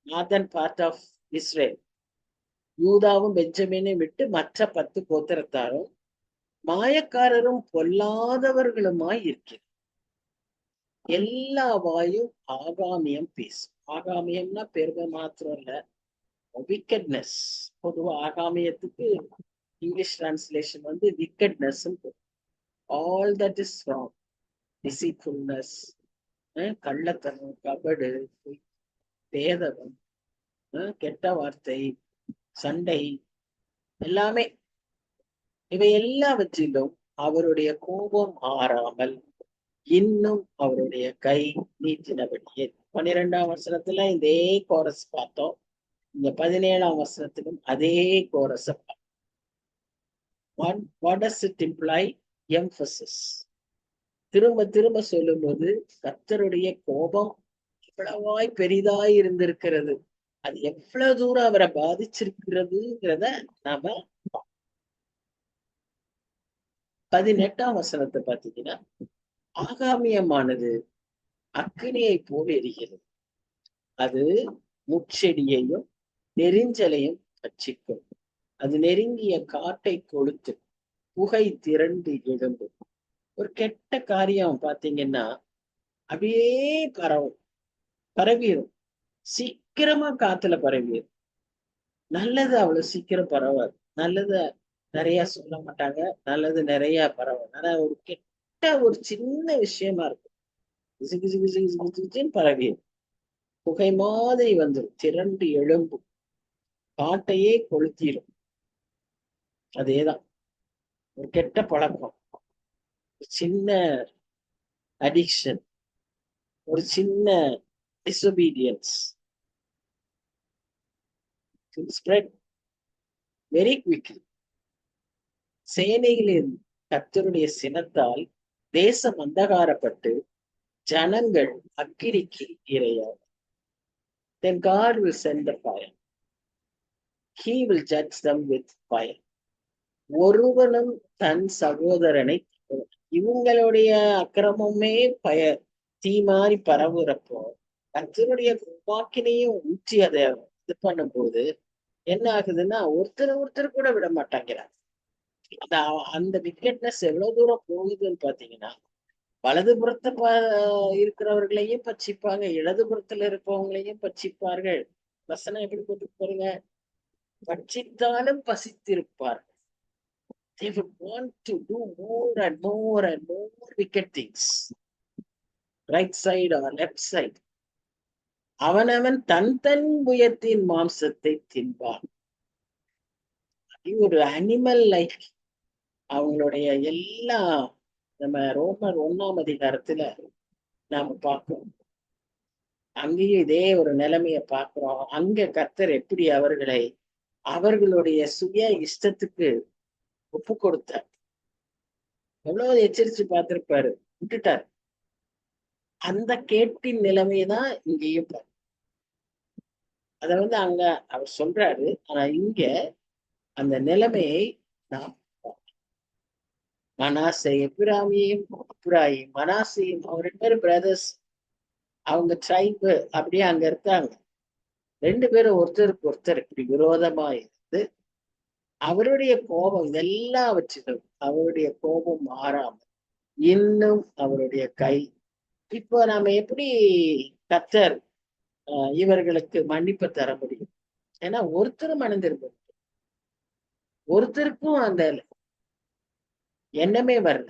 northern part of Israel, யூதாவும் பெஞ்சமினை விட்டு மற்ற 10 கோத்திரத்தாரும் மாயக்காரரும் பொல்லாதவர்களுமாய் இருக்கிறது. எல்லா வாயும் ஆகாமியம் பேசும். ஆகாமியம்னா பெருமை மாத்திரம் இல்ல, விக்கெட்னஸ். பொதுவா ஆகாமியத்துக்கு English translation wickedness. All that is wrong, deceitfulness, கள்ளத்தனம், கபடு, பேதவம், கெட்ட வார்த்தை, சண்டை, எல்லாமே. இவை எல்லாவற்றிலும் அவருடைய கோபம் ஆறாமல் இன்னும் அவருடைய கை நீட்டினபடியே. 12ஆம் வசனத்துல இதே கோரஸ் பார்த்தோம். இந்த 17ஆம் வசனத்திலும் அதே chorus. What does it imply? Emphasis. திரும்ப திரும்ப சொல்லும்போது கர்த்தருடைய கோபம் எவ்வளவாய் பெரிதாய் இருந்திருக்கிறது, அது எவ்வளவு தூரம் அவரை பாதிச்சிருக்கிறதுங்கிறத நாம 18ஆம் வசனத்தை பார்த்தீங்கன்னா, ஆகாமியமானது அக்கினியை போல் எரிகிறது, அது முட்செடியையும் நெரிஞ்சலையும் பட்சிக்கும், அது நெருங்கிய காட்டை கொளுத்து புகை திரண்டு எழும்பும். ஒரு கெட்ட காரியம் பாத்தீங்கன்னா அப்படியே பரவிடும், சீக்கிரமா காத்துல பரவிடும். நல்லது அவ்வளவு சீக்கிரம் பரவாது, நல்லது நிறைய சொல்ல மாட்டாங்க, நல்லது நிறைய பரவாது. ஆனா ஒரு கெட்ட ஒரு சின்ன விஷயமா இருக்கும், பரவிடும், புகை மாதிரி வந்துடும், திரண்டு எழும்பும், காட்டையே கொளுத்திடும். அதேதான் ஒரு கெட்ட பழக்கம், சின்ன அடிக்ஷன், ஒரு சின்ன டிசோபீடியன்ஸ் spread very quickly. சேனைகளின் கர்த்தருடைய சினத்தால் தேசம் அந்தகாரப்பட்டு ஜனங்கள் அக்கினிக்கு இரையாகும். Then God will send the fire. He will judge them with fire. ஒருவனும் தன் சகோதரனை, இவங்களுடைய அக்கிரமமே தீ மாறி பரவுறப்போ கர்த்தருடைய வாக்கினையும் ஊற்றி அதை இது பண்ணும்போது என்ன ஆகுதுன்னா, ஒருத்தர் கூட விட மாட்டாங்கிறாங்க. அந்த விக்கெட்னஸ் எவ்வளவு தூரம் போகுதுன்னு பாத்தீங்கன்னா, வலதுபுறத்தை இருக்கிறவர்களையும் பட்சிப்பாங்க, இடதுபுறத்துல இருப்பவங்களையும் பட்சிப்பார்கள். வசனம் எப்படி போட்டு பாருங்க, பட்சித்தாலும் பசித்திருப்பார்கள். They would want to do more and more and more wicked things, right side or left side. அவனவன் தன் தன் புயத்தின் மாம்சத்தை தின்பான். ஒரு அனிமல் லைக் அவங்களுடைய எல்லா, நம்ம ரோமர் 1ஆம் அதிகாரத்துல நாம பார்க்கிறோம், அங்கேயும் இதே ஒரு நிலைமைய பார்க்கிறோம். அங்க கர்த்தர் எப்படி அவர்களை அவர்களுடைய சுய இஷ்டத்துக்கு ஒப்பு கொடுத்தார், எவ்வளவு எச்சரிச்சு பார்த்திருப்பாரு, விட்டுட்டார். அந்த கேட்டின் நிலைமைதான் இங்கேயும் பாரு. அத அங்க அவர் சொல்றாரு. ஆனா இங்க அந்த நிலைமையை நாம் மனாசே, எப்பிராமியும் மனாசையும், அவங்க 2 பேரும் பிரதர்ஸ், அவங்க ட்ரைபு அப்படியே அங்க இருக்காங்க. 2 பேரும் ஒருத்தருக்கு ஒருத்தர் இப்படி விரோதமா இருந்து அவருடைய கோபம் எல்லாவற்றிலும் அவருடைய கோபம் மாறாமல் இன்னும் அவருடைய கை. இப்போ நாம எப்படி கர்த்தர் இவர்களுக்கு மன்னிப்பு தர முடியும்? ஏன்னா ஒருத்தரும் மணந்திருப்பது, ஒருத்தருக்கும் அந்த எண்ணமே வரல.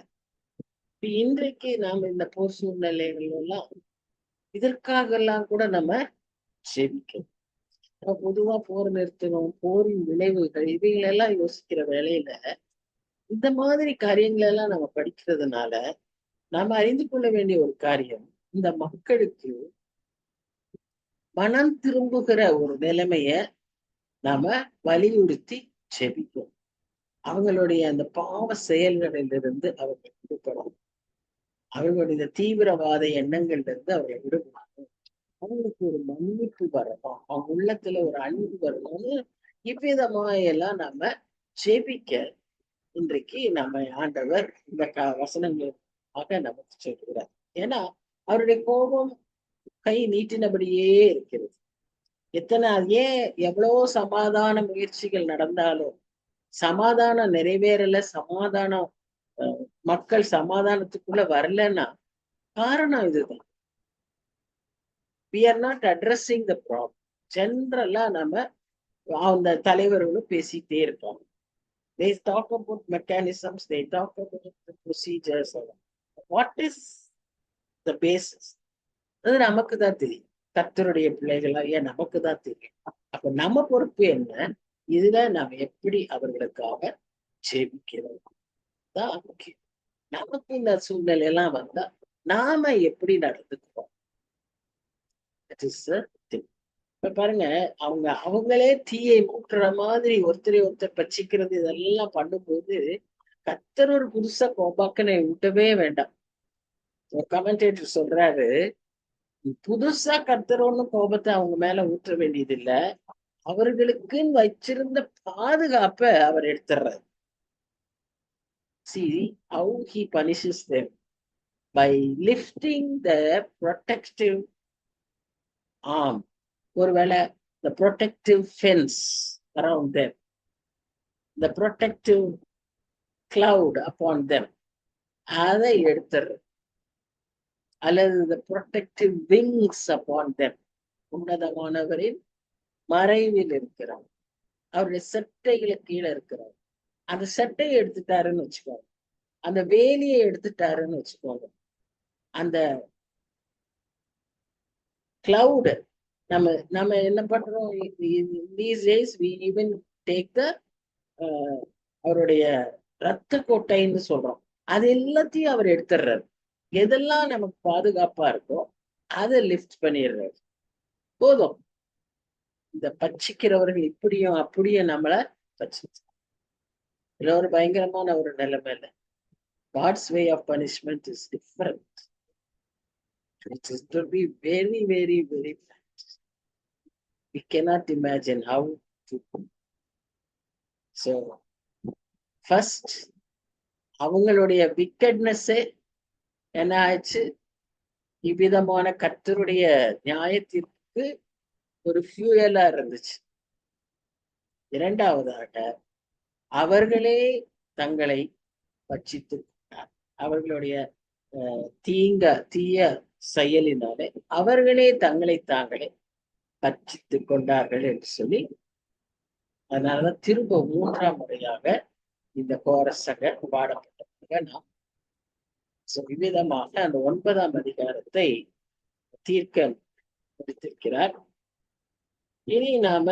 இன்றைக்கு நாம இந்த போர் சூழ்நிலைகள் எல்லாம் இதற்காக எல்லாம் கூட நம்ம ஜெபிக்கணும். பொதுவா போர் நிறுத்தணும், போரின் விளைவுகள், இவைகளெல்லாம் யோசிக்கிற வேலையில இந்த மாதிரி காரியங்கள் எல்லாம் நம்ம படிக்கிறதுனால நாம அறிந்து கொள்ள வேண்டிய ஒரு காரியம், இந்த மக்களுக்கு மனம் திரும்புகிற ஒரு நிலைமைய நாம வலியுறுத்தி ஜெபிப்போம். அவங்களுடைய அந்த பாவ செயல்களிலிருந்து அவர்கள் விடுபடணும், அவர்களுடைய தீவிரவாத எண்ணங்கள்ல இருந்து அவர்கள் விடுபடணும், அவங்களுக்கு ஒரு மன்னிப்பு வரணும், அவங்க உள்ளத்துல ஒரு அன்பு வரணும்னு இவ்விதமா எல்லாம் நாம ஜெபிக்க இன்றைக்கு நம்ம ஆண்டவர் இந்த வசனங்களுக்காக நமக்கு சொல்கிறார். ஏன்னா அவருடைய கோபம் கை நீட்டினபடியே இருக்கிறது. ஏன் எவ்வளவோ சமாதான முயற்சிகள் நடந்தாலும் சமாதானம் நிறைவேறல, சமாதானம் மக்கள் சமாதானத்துக்குள்ள வரலன்னா காரணம் இதுதான். We are not addressing the problem. ஜெனரலா நம்ம அந்த தலைவர்களும் பேசிட்டே இருப்பாங்க. They talk about mechanisms, they talk about the procedures. What is the basis? அது நமக்கு தான் தெரியும். கர்த்தருடைய பிள்ளைகளாகிய நமக்கு தான் தெரியும். அப்ப நம்ம பொறுப்பு என்ன? இதுல நாம எப்படி அவர்களுக்காக ஜெபிக்கிறோம் தான் முக்கியம். நமக்கு இந்த சூழ்நிலை எல்லாம் வந்தா நாம எப்படி நடந்துக்கிறோம்? That is the thing. இப்ப பாருங்க, அவங்களே தீயை மூட்டுற மாதிரி ஒருத்தரை ஒருத்தர் பச்சிக்கிறது இதெல்லாம் பண்ணும்போது கர்த்தர் ஒரு புதுசா கோபாக்கனை விட்டவே வேண்டாம். ஒரு கமெண்டேட்டர் சொல்றாரு, புதுசா கர்த்தர் ஒண்ணும் கோபத்தை அவங்க மேல ஊற்ற வேண்டியது இல்ல, அவர்களுக்குன்னு வச்சிருந்த பாதுகாப்பை அவர் எடுத்துடுறாரு. See how he punishes them by lifting the protective arm. ஒருவேளை the protective fence around them, the protective cloud upon them, அதை எடுத்துடுறாரு. அல்லது the protective wings upon them, உன்னதமானவரின் மறைவில் இருக்கிறார், அவருடைய சட்டைகளுக்கு கீழே இருக்கிறார். அந்த சட்டையை எடுத்துட்டாருன்னு வச்சுக்கோங்க, அந்த வேலியை எடுத்துட்டாருன்னு வச்சுக்கோங்க, அந்த கிளவுட் நம்ம நம்ம என்ன பண்றோம்? these days we even take the அவருடைய ரத்த கோட்டைன்னு சொல்றோம், அது எல்லாத்தையும் அவர் எடுத்துடுறாரு. எதெல்லாம் நமக்கு பாதுகாப்பா இருக்கோ அதை லிஃப்ட் பண்ணிடுறாரு. போதும். இந்த பட்சிக்கிறவர்கள் இப்படியும் அப்படியும் நம்மள பட்சிச்சு இதுல ஒரு பயங்கரமான ஒரு நிலைமையில God's way of punishment is different. It is to be very, very, very bad. We cannot imagine how to. So, first, அவங்களுடைய விக்கெட்னஸே என்ன ஆயிடுச்சு? இவ்விதமான கர்த்தருடைய நியாயத்திற்கு ஒரு ஃபியூயலா இருந்துச்சு. இரண்டாவதாக அவர்களே தங்களை பட்சித்து அவர்களுடைய தீய செயலினாலே அவர்களே தங்களை தாங்களே பட்சித்து கொண்டார்கள் என்று சொல்லி, அதனாலதான் திரும்ப 3ஆம் முறையாக இந்த கோரசக பாடப்பட்டதாக நாம் விதமாக அந்த 9ஆம் அதிகாரத்தை தீர்க்க முடித்திருக்கிறார். இனி நாம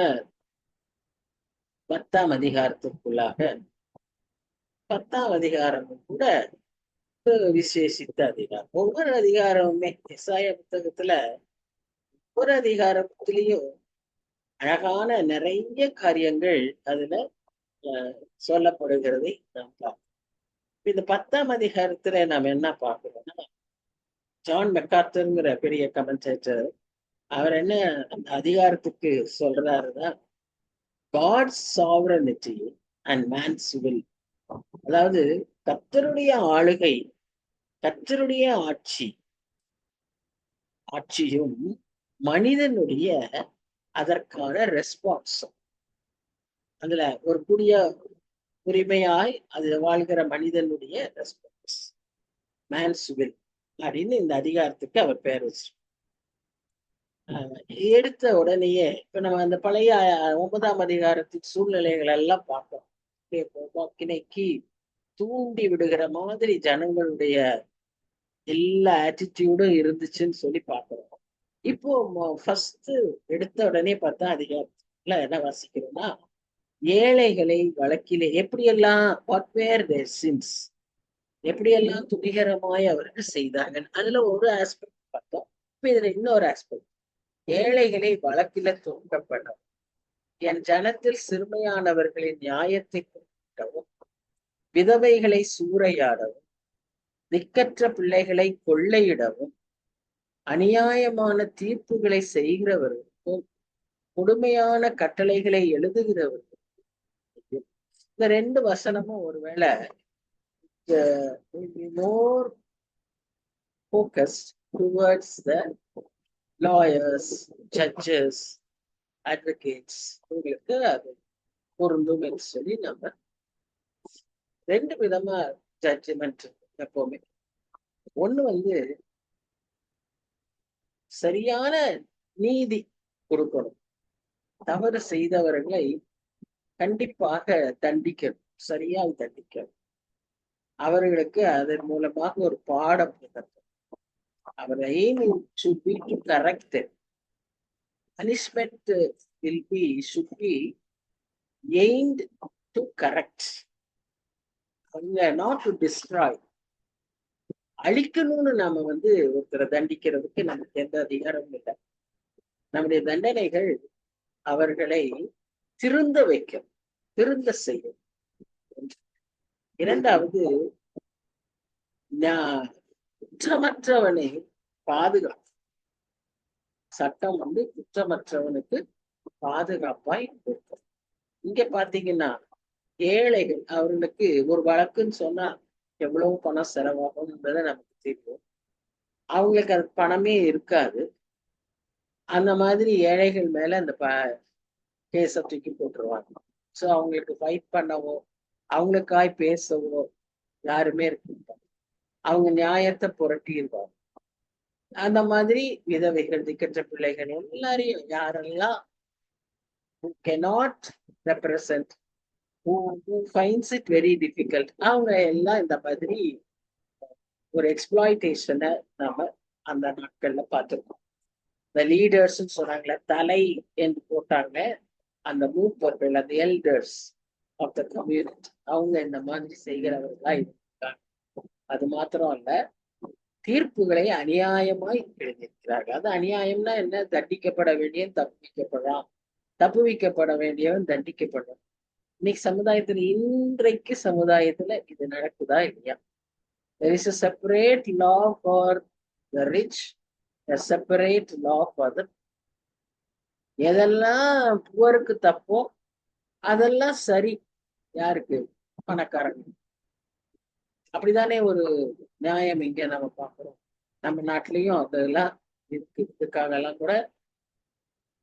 10ஆம் அதிகாரத்திற்குள்ளாக 10ஆம் அதிகாரமும் கூட விசேஷித்த அதிகாரம். ஒவ்வொரு அதிகாரமுமே எசாயா புத்தகத்துல ஒவ்வொரு அதிகாரத்திலையும் அழகான நிறைய காரியங்கள் அதுல சொல்லப்படுகிறதை நாம் பார்க்கிறோம். இந்த 10ஆம் அதிகாரத்துல நாம் என்ன பார்க்கிறோம்னா, ஜான் மெக்கார்த்தர்ங்கிற பெரிய கமெண்டேட்டர் அவர் என்ன அந்த அதிகாரத்துக்கு சொல்றாருன்னா, God's sovereignty and man's will, அதாவது கர்த்தருடைய ஆளுகை, கர்த்தருடைய ஆட்சியும் மனிதனுடைய அதற்கான ரெஸ்பான்ஸும், அதுல ஒரு கூடிய உரிமையாய் அது வாழ்கிற மனிதனுடைய ரெஸ்பான்ஸ், மேன்ஸ் வில் அப்படின்னு இந்த அதிகாரத்துக்கு அவர் பேர் வச்சு எடுத்த உடனேயே இப்ப நம்ம அந்த பழைய 9ஆம் அதிகாரத்தின் சூழ்நிலைகள் எல்லாம் பார்த்தோம். கிணைக்கு தூண்டி விடுகிற மாதிரி ஜனங்களுடைய எல்லா ஆட்டிடியூடும் இருந்துச்சுன்னு சொல்லி பார்க்கிறோம். இப்போ ஃபர்ஸ்ட் எடுத்த உடனே பார்த்தா அதிகாரத்துல என்ன வாசிக்கிறோம்னா, ஏழைகளை வழக்கிலே எப்படியெல்லாம் வாட் வேர் தேர் சின்ஸ், எப்படியெல்லாம் துணிகரமாய் அவர்கள் செய்தார்கள், அதுல ஒரு ஆஸ்பெக்ட் பார்த்தோம். இப்ப இதுல இன்னொரு ஆஸ்பெக்ட், ஏழைகளை வழக்கில தூண்டப்படும், என் ஜனத்தில் சிறுமையானவர்களின் நியாயத்தை கூட்டவும், விதவைகளை சூறையாடவும், திக்கற்ற பிள்ளைகளை கொள்ளையிடவும், அநியாயமான தீர்ப்புகளை செய்கிறவர்களுக்கும் கொடுமையான கட்டளைகளை எழுதுகிறவர்களுக்கும். இந்த 2 வசனமும் ஒருவேளை more focused towards the lawyers, judges, advocates, உங்களுக்கு அது பொருந்தும் என்று சொல்லி நம்ம 2 விதமா ஜட்ஜ்மெண்ட் எப்பவுமே. ஒண்ணு சரியான நீதி கொடுக்கணும், தவறு செய்தவர்களை கண்டிப்பாக தண்டிக்கணும், சரியாக தண்டிக்கணும், அவர்களுக்கு அதன் மூலமாக ஒரு பாடம் அவர் aim should be to correct them. punishment should be aimed to correct, not to destroy. அழிக்கணும்னு நாம ஒருத்தரை தண்டிக்கிறதுக்கு நமக்கு எந்த அதிகாரமும் இல்லை. நம்முடைய தண்டனைகள் அவர்களை திருந்த வைக்கும், திருந்த செய்யும். இரண்டாவது, குற்றமற்றவனை பாதுகாப்பு. சட்டம் குற்றமற்றவனுக்கு பாதுகாப்பாய் இருக்கும். இங்க பாத்தீங்கன்னா ஏழைகள், அவர்களுக்கு ஒரு வழக்குன்னு சொன்னா எவ்வளவு பணம் செலவாகும்ன்றதை நமக்கு தெரியும். அவங்களுக்கு அது பணமே இருக்காது. அந்த மாதிரி ஏழைகள் மேல அந்த கேஸ தூக்கி போட்டுருவாங்க. ஸோ அவங்களுக்கு ஃபைட் பண்ணவோ அவங்களுக்காய் பேசவோ யாருமே இருக்க, அவங்க நியாயத்தை புரட்டிடுவாங்க. அந்த மாதிரி விதவைகள், திக்கற்ற பிள்ளைகள் எல்லாரையும் யாரெல்லாம் who cannot represent, who finds it very difficult, அவங்க எல்லாம் இந்த மாதிரி ஒரு எக்ஸ்ப்ளாய்டேஷனை நாம அந்த நாட்கள்ல பார்த்துருக்கோம். இந்த லீடர்ஸ்ன்னு சொன்னாங்களே, தலை என்று போட்டாங்க, அந்த மூப்பர்கள், அந்த எல்டர்ஸ் ஆஃப் த கம்யூனிட்டி, அவங்க இந்த மாதிரி செய்கிறவர்களா இருக்காங்க. அது மாத்திரம் அல்ல, தீர்ப்புகளை அநியாயமாய் எழுதியிருக்கிறார்கள். அது அநியாயம்னா என்ன? தண்டிக்கப்பட வேண்டியவன் தப்புவிக்கப்படலாம், தப்புவிக்கப்பட வேண்டியவன் தண்டிக்கப்படலாம். இன்னைக்கு சமுதாயத்துல, இன்றைக்கு சமுதாயத்துல இது நடக்குதா இல்லையா? There is a separate law for the rich, a separate law for the. எதெல்லாம் புவருக்கு தப்போ அதெல்லாம் சரி, யாருக்கு? பணக்காரங்க. அப்படிதானே ஒரு நியாயம் இங்க நம்ம பார்க்கிறோம். நம்ம நாட்டிலையும் அதெல்லாம் இருக்கு. இதுக்காக எல்லாம் கூட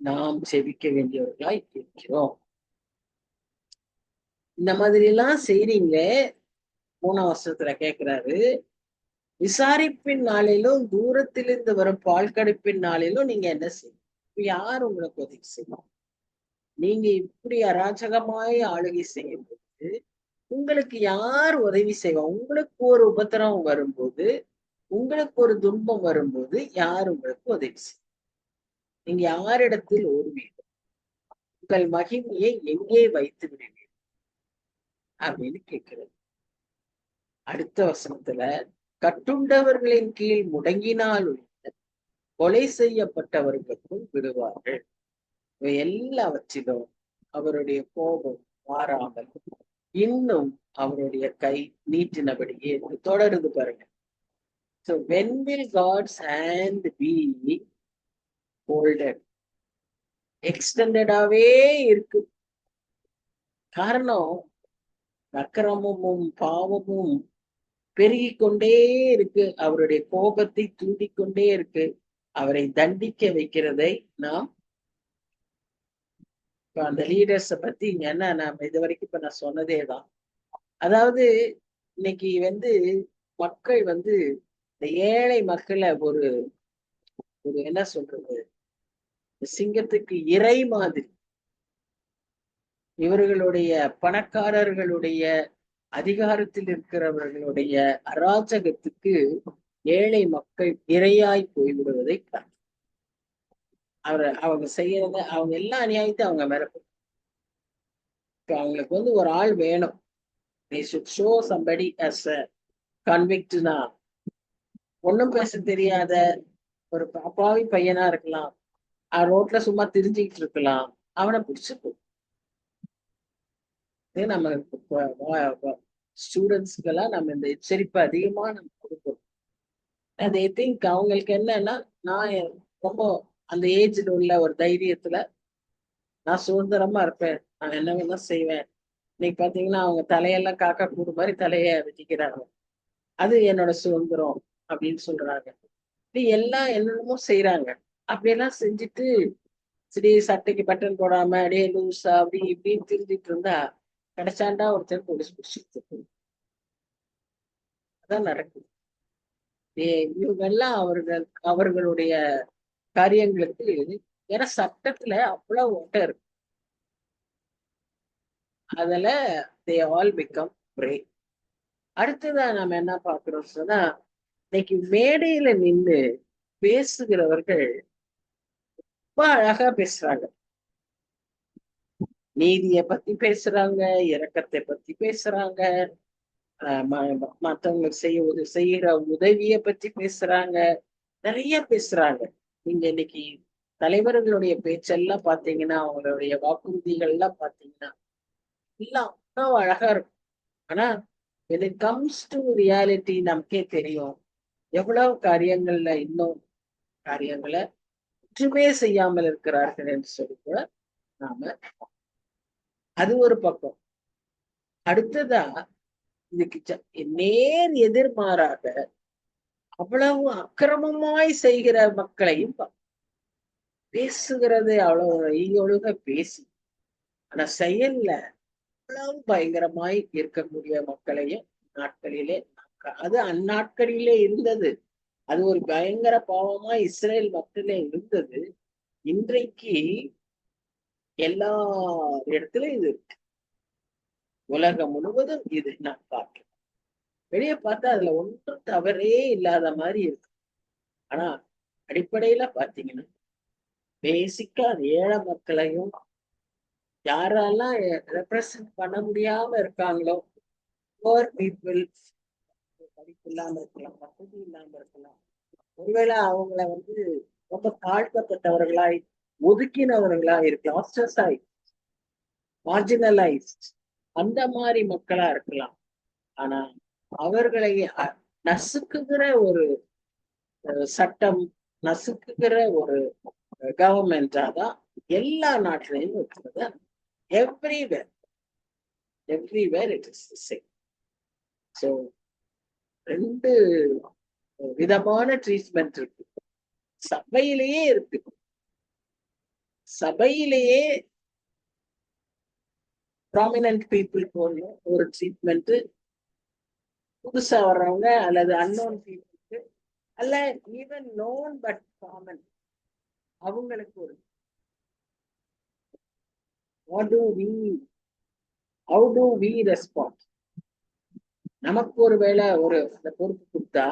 நாம் செபிக்க வேண்டியவர்களாய் இருக்கிறோம். இந்த மாதிரி எல்லாம் செய்றீங்களே, 3ஆம் வருஷத்துல கேட்கிறாரு, விசாரிப்பின் நாளிலும் தூரத்திலிருந்து வரும் பால் கடுப்பின் நாளிலும் நீங்க என்ன செய்யும்? யார் உங்களுக்கு உதவி செய்யும்? நீங்க இப்படி அராஜகமாய் ஆளுகை செய்யும் போது உங்களுக்கு யார் உதவி செய்வா? உங்களுக்கு ஒரு உபத்திரவம் வரும்போது, உங்களுக்கு ஒரு துன்பம் வரும்போது யார் உங்களுக்கு உதவி செய்யும்? நீங்க யாரிடத்தில் ஓடுவீர்கள்? உங்கள் மகிமையை எங்கே வைத்து விடுவீர்கள் அப்படின்னு கேட்கிறது. அடுத்த வசனத்துல, கட்டுண்டவர்களின் கீழ் முடங்கினால் கொலை செய்யப்பட்டவர்களுக்கும் விடுவார்கள். இவை எல்லாவற்றிலும் அவருடைய கோபம் மாறாமல் இன்னும் அவருடைய கை நீட்டினபடியே தொடருது பாருங்க. So when will God's hand be folded? எக்ஸ்டெண்டடாவே இருக்கு. காரணம், அக்கிரமமும் பாவமும் பெருகிக் கொண்டே இருக்கு. அவருடைய கோபத்தை தூண்டிக்கொண்டே இருக்கு. அவரை தண்டிக்க வைக்கிறதை நாம் அந்த லீடர்ஸ பத்தி என்ன நாம இது வரைக்கும் இப்ப நான் சொன்னதேதான். அதாவது இன்னைக்கு மக்கள் இந்த ஏழை மக்களை ஒரு ஒரு என்ன சொல்றது, சிங்கத்துக்கு இறை மாதிரி, இவர்களுடைய பணக்காரர்களுடைய அதிகாரத்தில் இருக்கிறவர்களுடைய அராஜகத்துக்கு ஏழை மக்கள் இரையாய் போய்விடுவதை அவங்க செய்யறத, அவங்க எல்லா அநியாயத்தை அவங்க மேல. இப்ப அவங்களுக்கு ஒரு ஆள் வேணும். they should show somebody as a convictனா, ஒன்னும் பேச தெரியாத ஒரு அப்பாவி பையனா இருக்கலாம், ரோட்ல சும்மா திரிஞ்சுக்கிட்டு இருக்கலாம், அவனை பிடிச்சு நம்ம ஸ்டூடெண்ட்ஸ்க்கெல்லாம் நம்ம இந்த எச்சரிப்பு அதிகமா நம்ம கொடுப்போம். அதை திங்க் அவங்களுக்கு என்னன்னா, நான் ரொம்ப அந்த ஏஜ்ல உள்ள ஒரு தைரியத்துல நான் சுதந்திரமா இருப்பேன், நான் என்ன வேணா செய்வேன். இன்னைக்கு பாத்தீங்கன்னா அவங்க தலையெல்லாம் காக்கா கூடு மாதிரி தலைய வெட்டிக்கிறாங்க. அது என்னோட சுதந்திரம் அப்படின்னு சொல்றாங்க. எல்லாம் என்னென்னமோ செய்யறாங்க. அப்படியெல்லாம் செஞ்சுட்டு சரி சட்டைக்கு பட்டன் போடாம அப்படியே லூஸா அப்படி இப்படின்னு திரிஞ்சிட்டு இருந்தா கிடைச்சாண்டா ஒருத்தர் போலீஸ் பிடிச்சிட்டு. அதான் நடக்குது. இவங்கெல்லாம் அவர்களுடைய காரியங்களுக்கு, ஏன்னா சட்டத்துல அவ்வளவு ஓட்டம் இருக்கு. அதுல they all become brave. அடுத்ததான் நம்ம என்ன பாக்குறோம் சொன்னா, இன்னைக்கு மேடையில நின்று பேசுகிறவர்கள் ரொம்ப அழகா பேசுறாங்க. நீதியை பத்தி பேசுறாங்க, இரக்கத்தை பத்தி பேசுறாங்க, மற்றவங்களுக்கு செய்யற உதவிய பத்தி பேசுறாங்க, நிறைய பேசுறாங்க. நீங்க இன்னைக்கு தலைவர்களுடைய பேச்செல்லாம் பாத்தீங்கன்னா, அவங்களுடைய வாக்குறுதிகள் எல்லாம் பாத்தீங்கன்னா எல்லாம் அவ்வளவு அழகா இருக்கும். ஆனா when it comes to reality நமக்கே தெரியும் எவ்வளவு காரியங்கள்ல இன்னும் காரியங்களை ஒற்றுமே செய்யாமல் இருக்கிறார்கள் என்று சொல்லி கூட நாம, அது ஒரு பக்கம். அடுத்ததா இதுக்கு நேர் எதிர்மாறாக அவ்வளவு அக்கிரமமாய் செய்கிற மக்களையும் பேசுகிறது அவ்வளவு ஈயொழுக பேசி, ஆனா செயல்ல அவ்வளவு பயங்கரமாய் இருக்கக்கூடிய மக்களையும் நாட்களிலே, அது அந்நாட்களிலே இருந்தது. அது ஒரு பயங்கர பாவமா இஸ்ரேல் மக்களே இருந்தது. இன்றைக்கு எல்லா இடத்துலயும் இது இருக்கு. உலகம் முழுவதும் இது நான் பார்க்கிறேன். வெளியே பார்த்தா அதுல ஒன்றும் தவறே இல்லாத மாதிரி இருக்கு. ஆனா அடிப்படையில பாத்தீங்கன்னா பேசிக்கா ஏழை மக்களையும் யாரெல்லாம் ரெப்ரசன்ட் பண்ண முடியாம இருக்காங்களோ, புவர் பீப்புள், படிப்பு இல்லாம இருக்கலாம், வசதி இல்லாம இருக்கலாம், ஒருவேளை அவங்கள ரொம்ப தாழ்த்தப்பட்டவர்களாய் ஒதுக்கினவர்களா இருக்கலாம், ஆஸ்ட்ரசைஸ்ட், மார்ஜினலைஸ்ட், அந்த மாதிரி மக்களா இருக்கலாம். ஆனா அவர்களை நசுக்குகிற ஒரு சட்டம், நசுக்குகிற ஒரு கவர்மெண்டா தான் எல்லா நாட்டிலையும் இருக்கிறது. Everywhere it is the same. So ரெண்டு விதமான ட்ரீட்மெண்ட் இருக்கு. சபையிலேயே இருக்கு. சபையிலேயே ப்ராமினன்ட் பீப்புளுக்கு ஒரு ட்ரீட்மெண்ட், புதுசா வர்றவங்க அல்லது அன்னோன் பீப்புளுக்கு, அல்ல ஈவன் நோன் பட் காமன் அவங்களுக்கு ஒரு how do we respond? நமக்கு ஒரு வேளை அந்த பொறுப்பு கொடுத்தா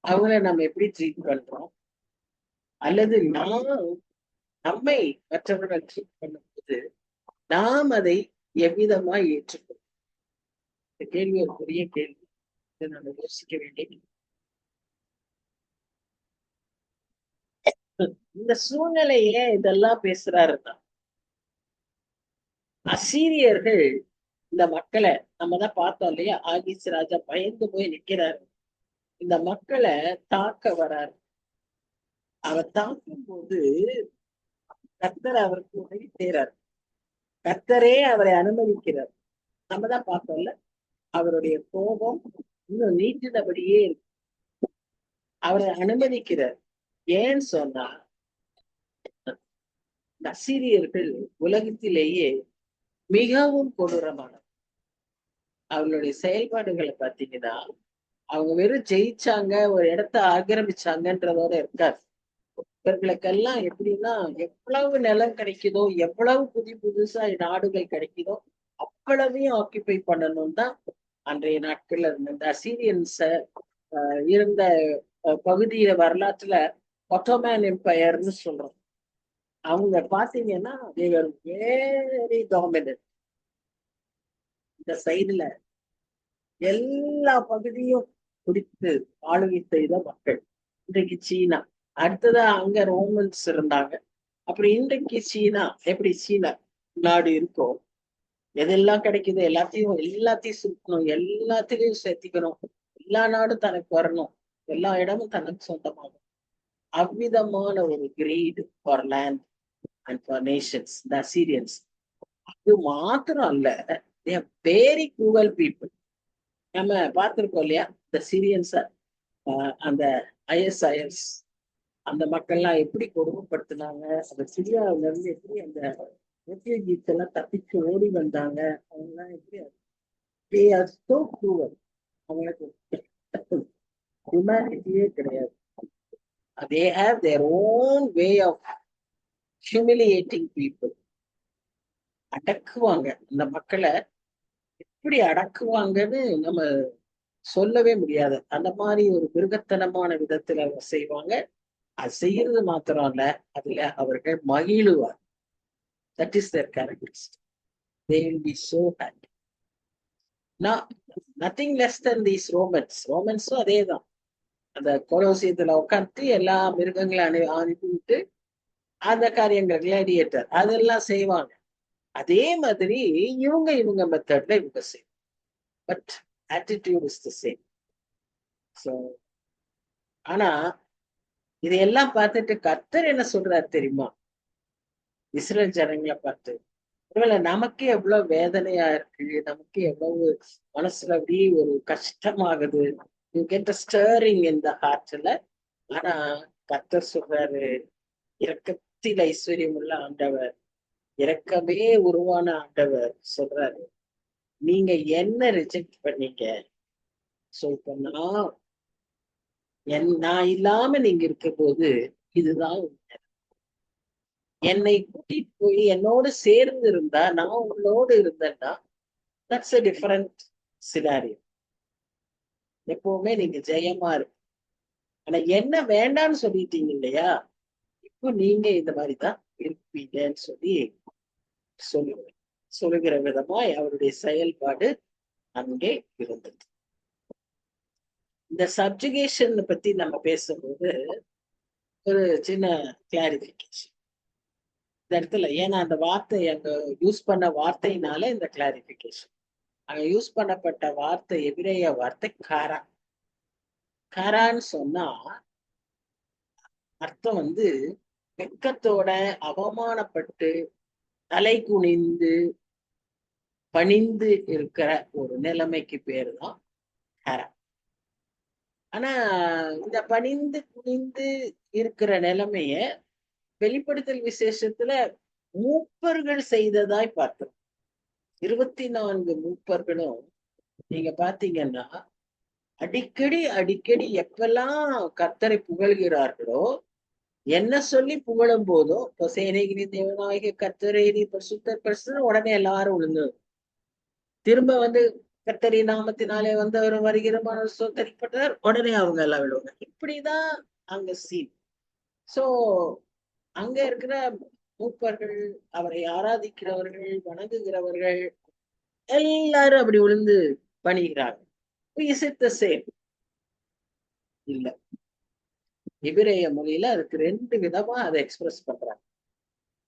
அவங்கள நம்ம எப்படி ட்ரீட் பண்றோம், அல்லது நம்மை மற்றவர்கள் ட்ரீட் பண்ணும்போது நாம் அதை எவ்விதமா ஏற்றுக்கொள்ளும்? இந்த கேள்வி ஒரு பெரிய கேள்வி. இதை நம்ம யோசிக்க வேண்டிய. இந்த சூழ்நிலையே இதெல்லாம் பேசுறாருன்னா, அசீரியர்கள் இந்த மக்களை, நம்ம தான் பார்த்தோம் இல்லையா, ஆகீஸ் ராஜா பயந்து போய் நிக்கிறாரு, இந்த மக்களை தாக்க வராரு. அவர் தாக்கும் போது கர்த்தர் அவருக்கு உதவி செய்யறாரு. கர்த்தரே அவரை அனுமதிக்கிறார். நம்ம தான் பார்த்தோம்ல, அவருடைய கோபம் இன்னும் நீட்டினபடியே இருக்கு. அவரை அனுமதிக்கிறார். ஏன்னு சொன்னா, அசீரியர்கள் உலகத்திலேயே மிகவும் கொடூரமானவர். அவங்களுடைய செயல்பாடுகளை பார்த்தீங்கன்னா, அவங்க வெறும் ஜெயிச்சாங்க, ஒரு இடத்த ஆக்கிரமிச்சாங்கன்றதோட இருக்காது. இவர்களுக்கெல்லாம் எப்படின்னா, எவ்வளவு நிலம் கிடைக்குதோ, எவ்வளவு புதுசா நாடுகள் கிடைக்குதோ அவ்வளவையும் ஆக்கியபை பண்ணணும் தான் அன்றைய நாட்கள்ல இருந்த இந்த அசீரியன்ஸ இருந்த பகுதியில வரலாற்றுல ஒட்டோமேன் எம்பையர்னு சொல்றோம். அவங்க பாத்தீங்கன்னா வெரி டாமினன்ட். இந்த சைடுல எல்லா பகுதியும் பிடித்து ஆளுகை செய்த மக்கள். இன்றைக்கு சீனா, அடுத்ததா அங்க ரோமன்ஸ் இருந்தாங்க. அப்புறம் இன்றைக்கு சீனா, எப்படி சீனா நாடு இருக்கோ, எதெல்லாம் கிடைக்குது எல்லாத்தையும் சுத்தணும், எல்லாத்திலையும் சேர்த்திக்கணும், எல்லா நாடும் தனக்கு வரணும், எல்லா இடமும் தனக்கு சொந்தமாகும். அவ்விதமான ஒரு greed for land and for nations the Assyrians. அது மாத்திரம் அல்ல, வெரி க்ரூவல் பீப்புள். நம்ம பார்த்திருக்கோம் இல்லையா, இந்த சீரியன்ஸ, அந்த ISIS அந்த மக்கள்லாம் எப்படி கொடுமைப்படுத்தினாங்க, அந்த சிரியாவில இருந்து எப்படி அந்த ரெஃப்யூஜிஸ் எல்லாம் தப்பிச்சு ஓடி வந்தாங்க, அவங்கெல்லாம் எப்படி அவங்களுக்கு ஹியூமனிட்டியே கிடையாது. they have their own way of humiliating people. அடக்குவாங்க இந்த மக்களை. எப்படி அடக்குவாங்கன்னு நம்ம சொல்லவே முடியாது. அந்த மாதிரி ஒரு மிருகத்தனமான விதத்துல செய்வாங்க. அது செய்யறது மாத்திரம் இல்ல, அதுல அவர்கள் மகிழுவார். That is their characteristic. They will be so happy. Now, nothing less than these Romans. Romansம் அதேதான். அந்த கொலோசியத்துல உட்காந்து எல்லா மிருகங்களை அனுப்பிவிட்டு அந்த காரியங்கள் கிளாடியேட்டர் அதெல்லாம் செய்வாங்க. அதே மாதிரி இவங்க மெத்தட்ல இவங்க செய்வாங்க. But attitude is the same. So, ஆனா இதையெல்லாம் பார்த்துட்டு கர்த்தர் என்ன சொல்றாரு தெரியுமா? இஸ்ரேல் ஜனங்களை பார்த்து, ஒருவேளை நமக்கே எவ்வளவு வேதனையா இருக்கு, நமக்கு எவ்வளவு மனசுல அப்படி ஒரு கஷ்டமாகுது, யூ கெட் அ ஸ்டரிங் இன் த ஹார்ட்ல. ஆனா கர்த்தர் சொல்றாரு, இரக்கத்தில் ஐஸ்வர்யம் உள்ள ஆண்டவர், இரக்கமே உருவான ஆண்டவர் சொல்றாரு, நீங்க என்ன ரிஜெக்ட் பண்ணீங்க? சோ இப்ப நான் இல்லாம நீங்க இருக்கும் போது இதுதான் உண்மை. என்னை கூட்டிட்டு போய் என்னோடு சேர்ந்து இருந்தா, நான் உங்களோடு இருந்தேன்னா, தட்ஸ் a different scenario. எப்பவுமே நீங்க ஜெயமா இருக்கு. ஆனா என்ன வேண்டாம்னு சொல்லிட்டீங்க இல்லையா, இப்போ நீங்க இந்த மாதிரிதான் இருப்பீங்கன்னு சொல்லுகிற விதமாய் அவருடைய செயல்பாடு அங்கே இருந்தது. இந்த சப்ஜுகேஷன் பத்தி நம்ம பேசும்போது ஒரு சின்ன கிளாரிபிகேஷன் இந்த இடத்துல. ஏன்னா அந்த வார்த்தை அங்க யூஸ் பண்ண வார்த்தையினால இந்த கிளாரிபிகேஷன். அங்க யூஸ் பண்ணப்பட்ட வார்த்தை எபிரேய வார்த்தை காரா. காரான்னு சொன்னா அர்த்தம் வெட்கத்தோட அவமானப்பட்டு தலை குனிந்து பணிந்து இருக்கிற ஒரு நிலைமைக்கு பேரு தான் காரா. ஆனா இந்த பணிந்து குனிந்து இருக்கிற நிலைமைய வெளிப்படுத்தல் விசேஷத்துல மூப்பர்கள் செய்ததாய் பார்த்தோம். 24 மூப்பர்களும் நீங்க பாத்தீங்கன்னா அடிக்கடி எப்பெல்லாம் கர்த்தரை புகழ்கிறார்களோ, என்ன சொல்லி புகழும் போதும் இப்போ சேனைகிரி தேவனாகிய கர்த்தரை நீ பரிசுத்தர் பரிசுத்தர் உடனே எல்லாரும் விழுந்து திரும்ப கர்த்தரி நாமத்தினாலே அவர் வருகிற சொத்தரிப்பட்டார், உடனே அவங்க எல்லாம் விழுவாங்க. இப்படிதான் அங்க சீன். சோ அங்க இருக்கிற மூப்பர்கள், அவரை ஆராதிக்கிறவர்கள், வணங்குகிறவர்கள் எல்லாரும் அப்படி விழுந்து பணிகிறாங்க. Is it the same? இல்ல. எபிரேய மொழியில அதுக்கு 2 விதமா அதை எக்ஸ்பிரஸ் பண்றாங்க.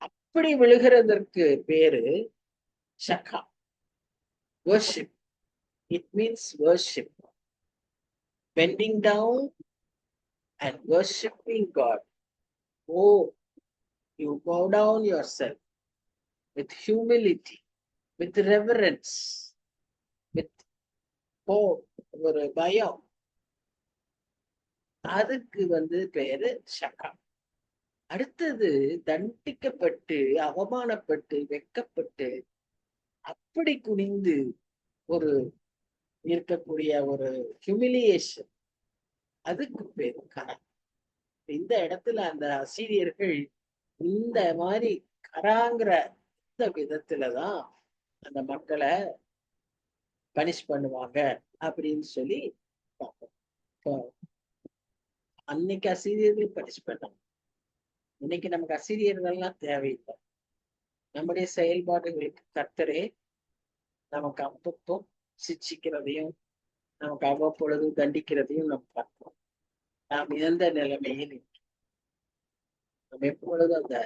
அப்படி விழுகிறதற்கு பேரு ஷக்கா, worship. It means worship, bending down and worshiping God. Oh, you bow down yourself with humility, with reverence, with ஒரு பயம். அதுக்கு பேரு ஷக்கா. அடுத்தது தண்டிக்கப்பட்டு அவமானப்பட்டு வெட்கப்பட்டு அப்படி குனிந்து ஒரு இருக்கக்கூடிய ஒரு ஹியூமிலியேஷன், அதுக்கு பேரு கரா. இந்த இடத்துல அந்த அசீரியர்கள் இந்த மாதிரி கராங்கிற இந்த விதத்துலதான் அந்த மக்களை பனிஷ் பண்ணுவாங்க அப்படின்னு சொல்லி பார்ப்போம். அன்னைக்கு அசீரியர்கள் பனிஷ் பண்ணாங்க. இன்னைக்கு நமக்கு அசீரியர்கள்லாம் தேவையில்லை. நம்முடைய செயல்பாடுகளுக்கு கர்த்தரே நமக்கு அப்பப்போ சிக்ஷிக்கிறதையும் நமக்கு அவ்வப்பொழுது தண்டிக்கிறதையும் நம்ம பார்க்கிறோம். நாம் எந்த நிலைமையில் நம்ம எப்பொழுதும் அந்த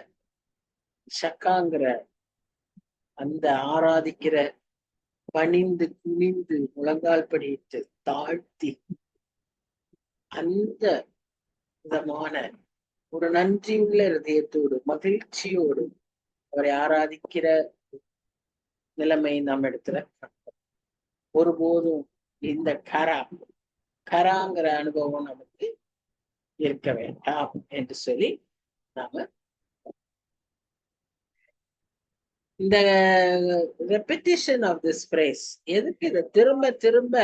ஷக்காங்கிற அந்த ஆராதிக்கிற பணிந்து குனிந்து முழங்கால் படிட்டு தாழ்த்தி அந்த விதமான ஒரு நன்றியுள்ள இருதயத்தோடு மகிழ்ச்சியோடு அவரை ஆராதிக்கிற நிலைமை நம்ம இடத்துல ஒருபோதும் இந்த கராங்கிற அனுபவம் நமக்கு இருக்க வேண்டாம் என்று சொல்லி நாம இந்த ரெப்பிட்டிஷன் ஆஃப் திஸ் பிரேஸ் எதுக்கு இதை திரும்ப திரும்ப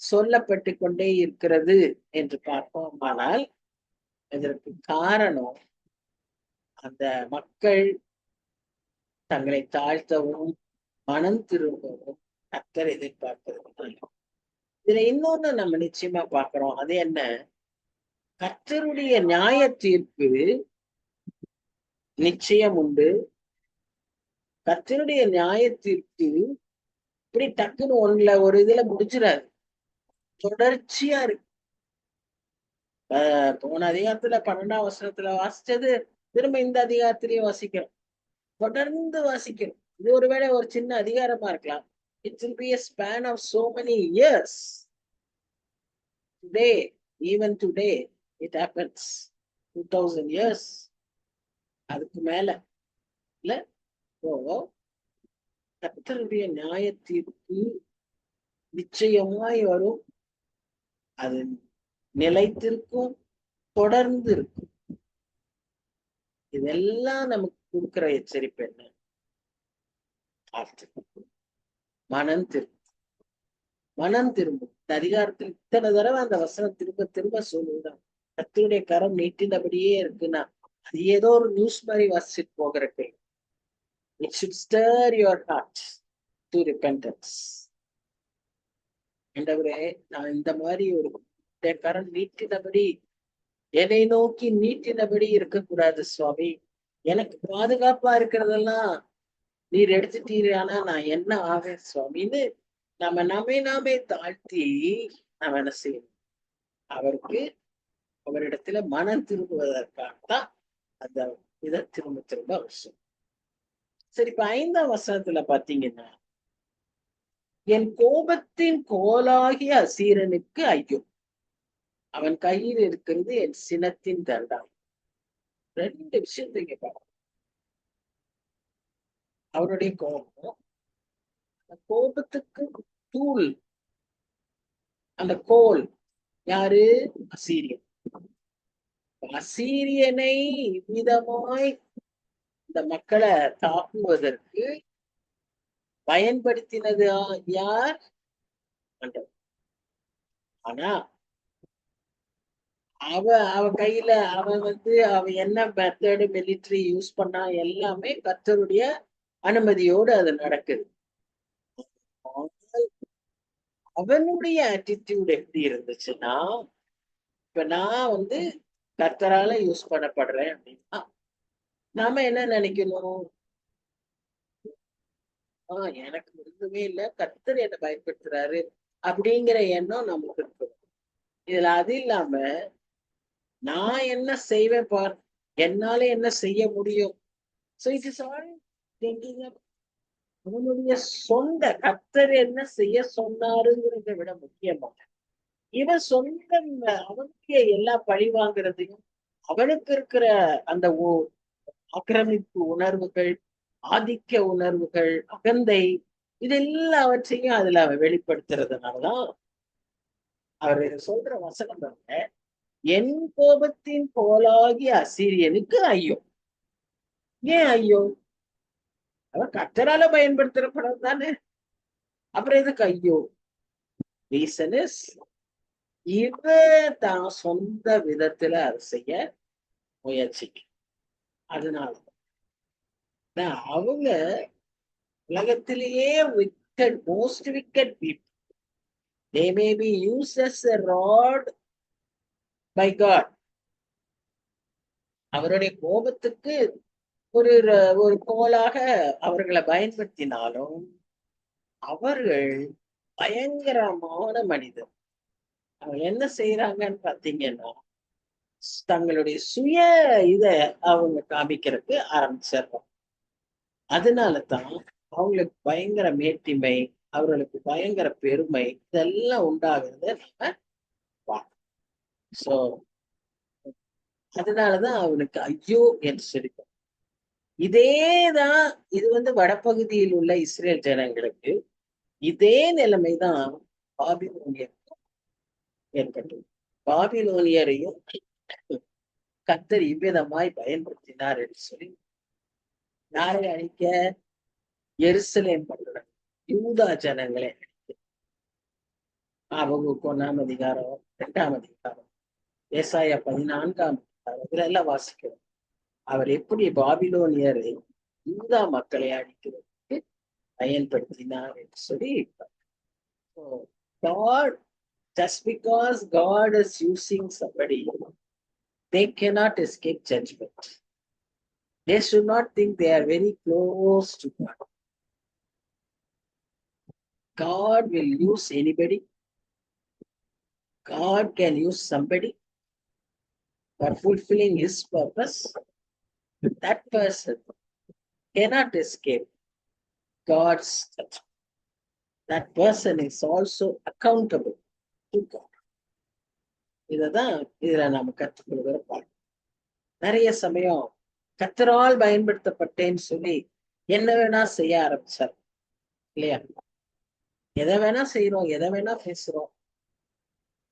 சொல்லப்பட்டு கொண்டே இருக்கிறது என்று பார்ப்போம். ஆனால் இதற்கு காரணம் அந்த மக்கள் தங்களை தாழ்த்தவும் மனம் திரும்பவும் கர்த்தர் எதிர்பார்க்கிறது. இதுல இன்னொன்னு நம்ம நிச்சயமா பார்க்கிறோம். அது என்ன? கர்த்தருடைய நியாய தீர்ப்பு நிச்சயம் உண்டு. கர்த்தருடைய நியாய தீர்ப்பு இப்படி டக்குன்னு ஒரு இதுல முடிச்சிடாது, தொடர்ச்சியா இருக்கு. போன அதிகாரத்துல 12ஆம் வசனத்துல வாசிச்சது திரும்ப இந்த அதிகாரத்திலையும் வாசிக்கிறோம், தொடர்ந்து வாசிக்கிறோம். இது ஒருவேளை ஒரு சின்ன அதிகாரமா இருக்கலாம். It will be a span of so many years. Today, even today, it happens. 2000 years. அதுக்கு மேல இல்ல. கர்த்தருடைய நியாய தீர்ப்பு நிச்சயமாய் வரும். அது நிலைத்திருக்கும், தொடர்ந்து இருக்கும். இதெல்லாம் நமக்கு கொடுக்கிற எச்சரிப்பு என்ன? மனம் திரும்பும், மனம் திரும்பும். இந்த அதிகாரத்தில் இத்தனை தடவை அந்த வசனம் திரும்ப திரும்ப சொல்லுதான். கர்த்தருடைய கரம் நீட்டினபடியே இருக்குன்னா அது ஏதோ ஒரு நியூஸ் மாதிரி வாசிச்சுட்டு போகிறக்கு. It should stir your heart to repentance. ஆண்டவரே, நான் இந்த மாதிரி ஒரு கரம் நீட்டினபடி, என்னை நோக்கி நீட்டினபடி இருக்கக்கூடாது சுவாமி. எனக்கு பாதுகாப்பா இருக்கிறதெல்லாம் நீர் எடுத்துட்டீரு, ஆனா நான் என்ன ஆவேன் சுவாமின்னு நாமே தாழ்த்தி நாம் என்ன செய்யணும்? அவரிடத்துல மனம் திரும்புவதற்காகத்தான் அந்த இதை திரும்ப திரும்ப அவசியம். சரி, இப்ப 5ஆம் வசனத்துல பாத்தீங்கன்னா, என் கோபத்தின் கோலாகிய அசீரனுக்கு ஐயோ, அவன் கையில் இருக்கிறது என் சினத்தின் தண்டாம். 2 விஷயத்தை இங்க பார்க்கணும். அவருடைய கோபம், அந்த கோபத்துக்கு தூள், அந்த கோல் யாரு? அசீரியன். அசீரியனை இவ்விதமாய் இந்த மக்களை தாக்குவதற்கு பயன்படுத்தினது யார்? ஆண்டவர். ஆனா அவ கையில அவன் என்ன மெத்தடு மிலிட்டரி யூஸ் பண்ணா எல்லாமே கர்த்தருடைய அனுமதியோடு அது நடக்குது. அவனுடைய ஆட்டிடியூட் எப்படி இருந்துச்சுன்னா, இப்ப நான் கர்த்தரால யூஸ் பண்ணப்படுறேன் அப்படின்னா நாம என்ன நினைக்கணும்? எனக்கு ஒண்ணுமே இல்லை, கர்த்தர் என்னை பயன்படுத்துறாரு அப்படிங்கிற எண்ணம் நமக்கு இருக்கு. இதுல அது இல்லாம நான் என்ன செய்வேன் பார், என்னால என்ன செய்ய முடியும். So it is all thinking of அவனுடைய சொந்த கர்த்தர் என்ன செய்ய சொன்னாருங்கிறத விட முக்கியமா இவன் சொந்த அவனுடைய எல்லா பழி வாங்குறதையும், அவனுக்கு இருக்கிற அந்த ஆக்கிரமிப்பு உணர்வுகள், ஆதிக்க உணர்வுகள், அகந்தை, இது எல்லாவற்றையும் அதுல அவன் வெளிப்படுத்துறதுனாலதான் அவர் சொல்ற வசனம் பாருங்க, என் கோபத்தின் கோலாகிய அசீரியனுக்கு ஐயோ. ஏன் ஐயோ? அவன் கர்த்தரால பயன்படுத்தப்படும் தானே, அப்புறம் எதுக்கு ஐயோ? ரீசன் இஸ், இவன் தான் சொந்த விதத்துல அதை செய்ய முயற்சிக்கு. அதனால அவங்க உலகத்திலேயே wicked, most wicked people. They may be used as a rod by God. அவருடைய கோபத்துக்கு ஒரு கோலாக அவர்களை பயன்படுத்தினாலும் அவர்கள் பயங்கரமான மனிதர். அவங்க என்ன செய்யறாங்கன்னு பாத்தீங்கன்னா, தங்களுடைய சுய அவங்க காமிக்கிறதுக்கு ஆரம்பிச்சிடுறாங்க. அதனாலதான் அவங்களுக்கு பயங்கர மேட்டிமை, அவர்களுக்கு பயங்கர பெருமை, இதெல்லாம் உண்டாகிறது நம்ம பார்க்கணும். சோ அதனாலதான் அவனுக்கு ஐயோ என்று சொல்லிட்டோம். இதேதான் இது வடபகுதியில் உள்ள இஸ்ரேல் ஜனங்களுக்கு இதே நிலைமைதான் பாபிலோனியருக்கும் ஏற்பட்டது. பாபிலோனியரையும் கர்த்தர் இவ்விதமாய் பயன்படுத்தினார் என்று சொல்லி யாரை அழிக்க? எருசலேம் பட்டணம், யூதா ஜனங்களை அழிக்க. அவங்க 1ஆம் அதிகாரம், 2ஆம் அதிகாரம், ஏசாயா 14ஆம் அதிகாரம், இதெல்லாம் வாசிக்கிறோம். அவர் எப்படி பாபிலோனியரை யூதா மக்களை அழிக்கிறதுக்கு பயன்படுத்தினார் என்று சொல்லி. God, just because God is using somebody, they cannot escape judgment. They should not think they are very close to God. God will use anybody. God can use somebody for fulfilling his purpose. That person cannot escape God's judgment. That person is also accountable to God. இததான் இதுல நாம கற்றுக்கொள்கிற பாடம். நிறைய சமயம் கர்த்தரால் பயன்படுத்தப்பட்டேன்னு சொல்லி என்ன வேணா செய்ய ஆரம்பிச்சார் இல்லையா? எதை வேணா செய்யறோம், எதை வேணா பேசுறோம்.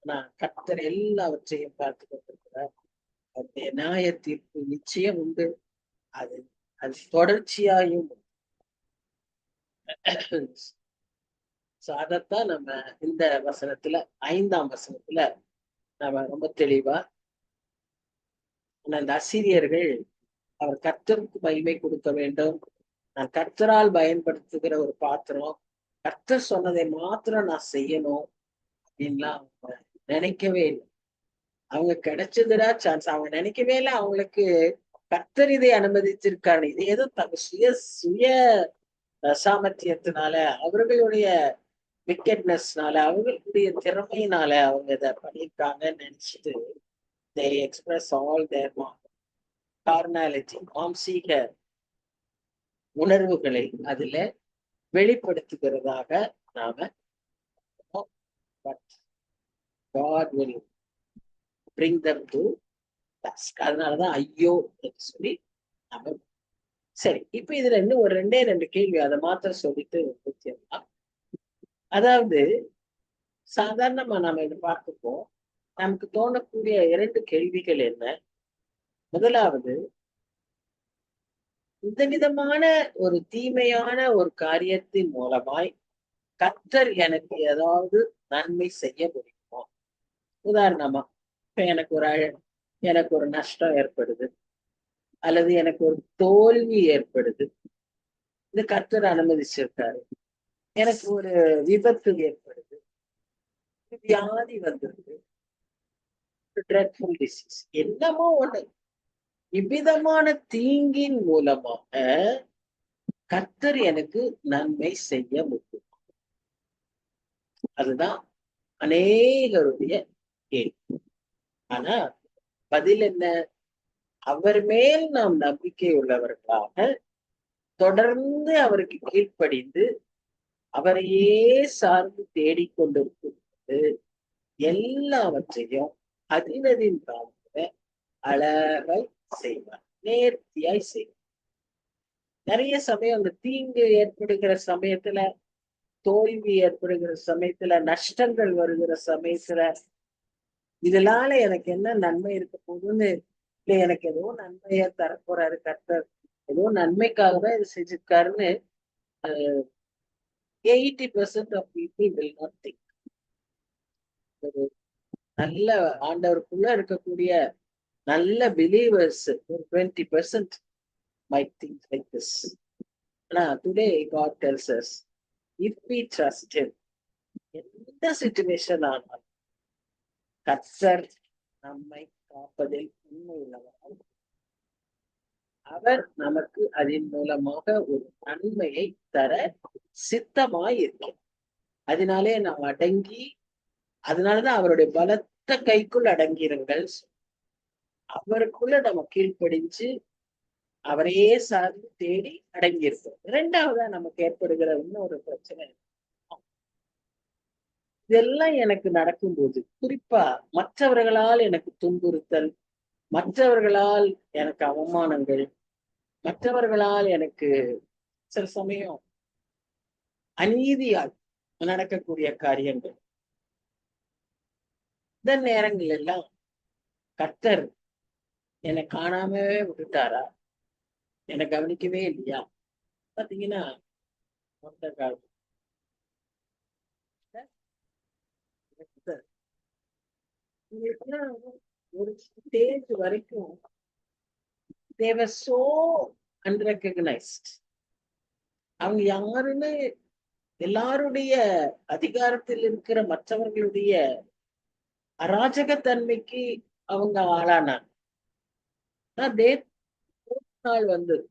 ஆனா கர்த்தர் எல்லாவற்றையும் பார்த்து கொண்டிருக்கிறார். அவருடைய நியாய தீர்ப்பு நிச்சயம் உண்டு. அது அது தொடர்ச்சியாயும் உண்டு. அதைத்தான் நம்ம இந்த வசனத்துல 5ஆம் வசனத்துல நம்ம ரொம்ப தெளிவா, அந்த அசீரியர்கள் அவர் கர்த்தருக்கு மகிமை கொடுக்க வேண்டும், நான் கர்த்தரால் பயன்படுத்துகிற ஒரு பாத்திரம், கர்த்தர் சொன்னதை மாத்திரம் நான் செய்யணும் அப்படின்லாம் அவங்க நினைக்கவே இல்லை. அவங்க கிடைச்சதுடா சான்ஸ், அவங்க நினைக்கவே இல்லை. அவங்களுக்கு கர்த்தர் இதை அனுமதிச்சிருக்காரு. இது ஏதோ சுய சுய சாமர்த்தியத்தினால, அவர்களுடைய விக்கெட்னஸ்னால, அவர்களுடைய திறமையினால அவங்க இதை பண்ணியிருக்காங்கன்னு நினைச்சிட்டு they express all their carnality, மாம்சீக உணர்வுகளை அதுல வெளிப்படுத்துகிறதாக நாம God will bring them to task. அதனாலதான் ஐயோ என்று சொல்லி நாம. சரி, இப்ப இதுல இருந்து ஒரு 2 கேள்வி அதை மாத்திரம் சொல்லிட்டு முடிச்சிடலாம். அதாவது சாதாரணமா நாம இதை பார்த்துப்போம். நமக்கு தோணக்கூடிய 2 கேள்விகள் என்ன? முதலாவது, இந்த விதமான ஒரு தீமையான ஒரு காரியத்தின் மூலமாய் கர்த்தர் எனக்கு ஏதாவது நன்மை செய்ய முடியுமா? உதாரணமா, இப்ப எனக்கு ஒரு நஷ்டம் ஏற்படுது, அல்லது எனக்கு ஒரு தோல்வி ஏற்படுது, இது கர்த்தர் அனுமதிச்சிருக்காரு. எனக்கு ஒரு விபத்து ஏற்படுது, வியாதி வந்துருது, ட்ரெட்ஃபுல் டிசீஸ், என்னமோ ஒண்ணு. இவ்விதமான தீங்கின் மூலமாக கர்த்தர் எனக்கு நன்மை செய்ய முடியும். அதுதான் அநேகருடைய கேள்வி. ஆனா பதில் என்ன? அவர் மேல் நாம் நம்பிக்கை உள்ளவர்களாக தொடர்ந்து அவருக்கு கீழ்ப்படிந்து அவரையே சார்ந்து தேடிக்கொண்டிருக்கும்போது எல்லாவற்றையும் அதினதின் காலத்துல அழகாய் செய்வார், நேர்த்தியாய் செய்வார். நிறைய சமயம் அந்த தீங்கு ஏற்படுகிற சமயத்துல, தோல்வி ஏற்படுகிற சமயத்துல, நஷ்டங்கள் வருகிற சமயத்துல, இதனால எனக்கு என்ன நன்மை இருக்க போகுதுன்னு, இல்லை எனக்கு ஏதோ நன்மையா தரப்போறாரு கர்த்தர், ஏதோ நன்மைக்காக தான் இது செஞ்சிருக்காருன்னு 80% of people will not think. ஒரு நல்ல ஆண்டவருக்குள்ள இருக்கக்கூடிய நல்ல பிலீவர்ஸ் ஒரு 20% might think like this. ஆனா today God tells us, if we trust him, எந்த சிச்சுவேஷன் ஆனாலும் கர்த்தர் நம்மை காப்பதில் உண்மை உள்ளவரால் அவர் நமக்கு அதன் மூலமாக ஒரு நன்மையை தர சித்தமாய் இருக்கிறார். அதனாலே நாம் அடங்கி, அதனாலதான் அவருடைய பலத்த கைக்குள் அடங்கிருங்கள், அவருக்குள்ள நம்ம கீழ்ப்படிஞ்சு அவரையே சார்ந்து தேடி அடங்கியிருக்கோம். 2வதா நமக்கு ஏற்படுகிற இன்னொரு பிரச்சனை, இதெல்லாம் எனக்கு நடக்கும்போது, குறிப்பா மற்றவர்களால் எனக்கு துன்புறுத்தல், மற்றவர்களால் எனக்கு அவமானங்கள், மற்றவர்களால் எனக்கு சில சமயம் அநீதியால் நடக்கக்கூடிய காரியங்கள், இந்த நேரங்கள் எல்லாம் கர்த்தர் என்னை காணாமவே விட்டுட்டாரா, என்னை கவனிக்கவே இல்லையா? பாத்தீங்கன்னா ஒரு ஸ்டேஜ் வரைக்கும் they were so unrecognized. அவங்க யாருன்னு எல்லாருடைய அதிகாரத்தில் இருக்கிற மற்றவர்களுடைய அராஜகத்தன்மைக்கு அவங்க ஆளானாங்க. நாள் வந்தது.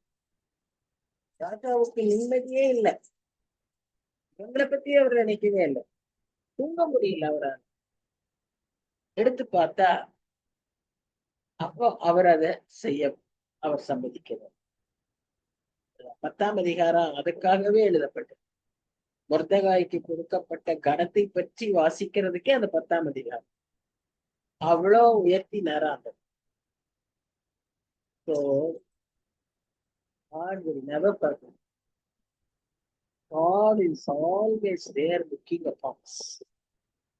ராஜாவுக்கு நிம்மதியே இல்லை. எங்களை பத்தி அவர் நினைக்கவே இல்லை. தூங்க முடியல அவரால். எடுத்து பார்த்தா அப்போ அவர் அதை செய்ய அவர் சம்மதிக்கிறார். 10ஆம் அதிகாரம் அதுக்காகவே எழுதப்பட்டது. மொர்தெகாய்க்கு கொடுக்கப்பட்ட கனத்தை பற்றி வாசிக்கிறதுக்கே அந்த 10ஆம் அதிகாரம் அவ்வளோ உயர்த்தினாரா அந்த. So God will never forget. God is always there looking upon us.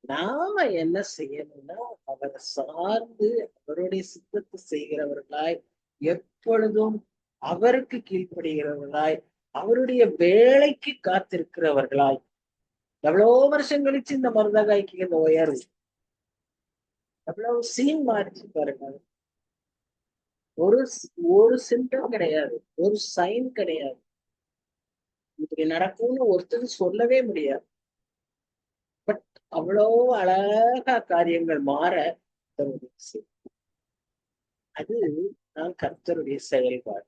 நாம என்ன செய்யணும்னா அவரை சார்ந்து அவருடைய சித்தத்தை செய்கிறவர்களாய், எப்பொழுதும் அவருக்கு கீழ்ப்படுகிறவர்களாய், அவருடைய வேலைக்கு காத்திருக்கிறவர்களாய். எவ்வளவு வருஷம் கழிச்சு இந்த மருதகாய்க்கு இந்த உயர்வு, எவ்வளவு சீன் மாறிச்சு பாருங்க. ஒரு ஒரு சிம்டம் கிடையாது, ஒரு சைன் கிடையாது. இப்படி நடக்கும்னு ஒருத்தர் சொல்லவே முடியாது. பட் அவ்வளோ அழகா காரியங்கள் மாற அது நான் கர்த்தருடைய செயல்பாடு.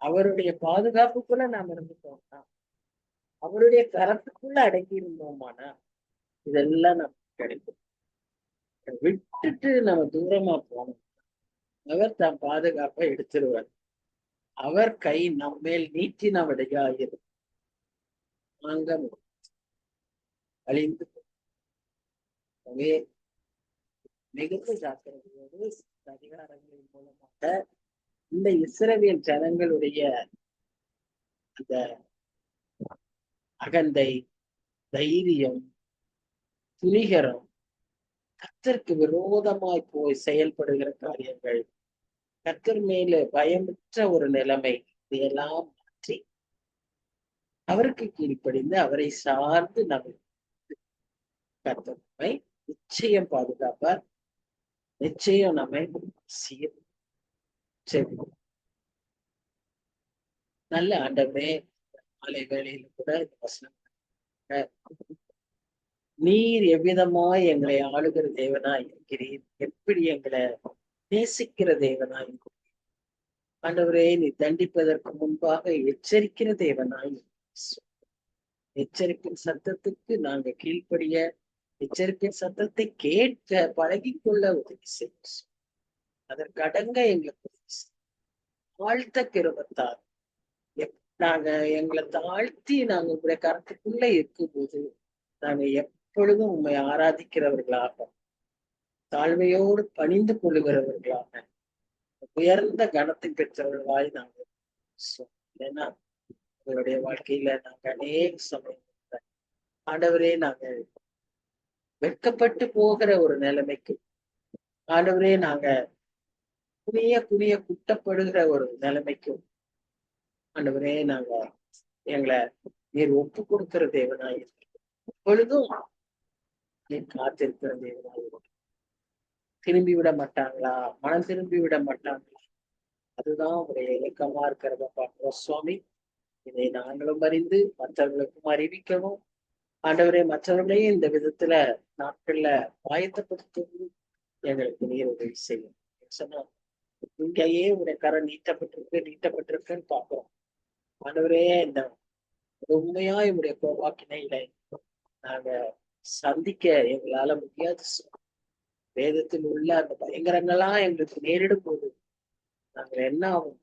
அவருடைய பாதுகாப்புக்குள்ள நாம் இருந்துட்டோம்னா, அவருடைய கரத்துக்குள்ள அடங்கி இருந்தோமானா இதெல்லாம் நமக்கு கிடைக்கும். விட்டுட்டு நம்ம தூரமா போனோம், அவர் தன் பாதுகாப்பை எடுத்துருவார். அவர் கை நம்மேல் நீட்டினபடியாயிரும் வாங்க அழிந்து மிகுந்த ஜாக்கிரதையோடு அதிகாரங்களின் மூலமாக இந்த இஸ்ரவேல் ஜனங்களுடைய அந்த அகந்தை, தைரியம், துணிகரம், கர்த்தருக்கு விரோதமாய் போய் செயல்படுகிற காரியங்கள், கர்த்தர் மேல பயமற்ற ஒரு நிலைமை, இதையெல்லாம் மாற்றி அவருக்கு கீழ்ப்படிந்து அவரை சார்ந்து நம்ம கர்த்தர் நம்மை நிச்சயம் பாதுகாப்பார். நிச்சயம் நம்மை நல்ல ஆண்டவரே, மாலை வேளையில கூட இந்த வசனம், நீர் எவ்விதமாய் எங்களை ஆளுகிற தேவனாய் இருக்கிறீர், எப்படி எங்களை நேசிக்கிற தேவனாய் இருக்கிறீர். ஆண்டவரே, நீ தண்டிப்பதற்கு முன்பாக எச்சரிக்கிற தேவனாய், எச்சரிப்பின் சத்தத்துக்கு நாங்க கீழ்ப்படிய, எச்சரிப்பின் சத்தத்தை கேட்க பழகிக்கொள்ள உதவி செய்யும். அதற்கு அடங்க எங்களுக்கு தாழ்த்த கிருபத்தார் நாங்க எங்களை தாழ்த்தி நாங்க உங்களுடைய கருத்துக்குள்ள இருக்கும்போது நாங்க எப்பொழுதும் உண்மை ஆராதிக்கிறவர்களாக, தாழ்மையோடு பணிந்து கொள்ளுகிறவர்களாக, உயர்ந்த கனத்தை பெற்றவர்களாய் நாங்கள். ஏன்னா உங்களுடைய வாழ்க்கையில நாங்க அநேக சமயம் ஆண்டவரே நாங்கள் வெட்கப்பட்டு போகிற ஒரு நிலைமைக்கு, ஆண்டவரே நாங்க குனிய குனிய குட்டப்படுகிற ஒரு நிலைமைக்கும் ஆண்டவரே நாங்க எங்களை நீர் ஒப்பு கொடுக்கிற தேவனாய் எப்பொழுதும் நீர் காத்திருக்கிற தேவனாய். திரும்பி விட மாட்டாங்களா, மனம் திரும்பி விட மாட்டாங்களா, அதுதான் உடைய இலக்கமா இருக்கிறத பார்க்கிறோம் சுவாமி. இதை நாங்களும் அறிந்து மற்றவர்களுக்கும் அறிவிக்கவும், ஆண்டவரே மற்றவர்களையும் இந்த விதத்துல நாட்கள்ல ஆயத்தப்படுத்தவும் எங்களுக்கு நீர் உதவி செய்யும். சொன்னா இங்கேயே உடைய கரம் நீட்டப்பட்டிருக்குன்னு பார்க்கிறோம். ஆண்டவரே, இந்த உண்மையா என்னுடைய கோபாக்கினையில நாங்க சந்திக்க எங்களால முடியாது. வேதத்தில் உள்ள அந்த பயங்கரங்கள்லாம் எங்களுக்கு நேரிடும் போது நாங்கள் என்ன ஆகும்?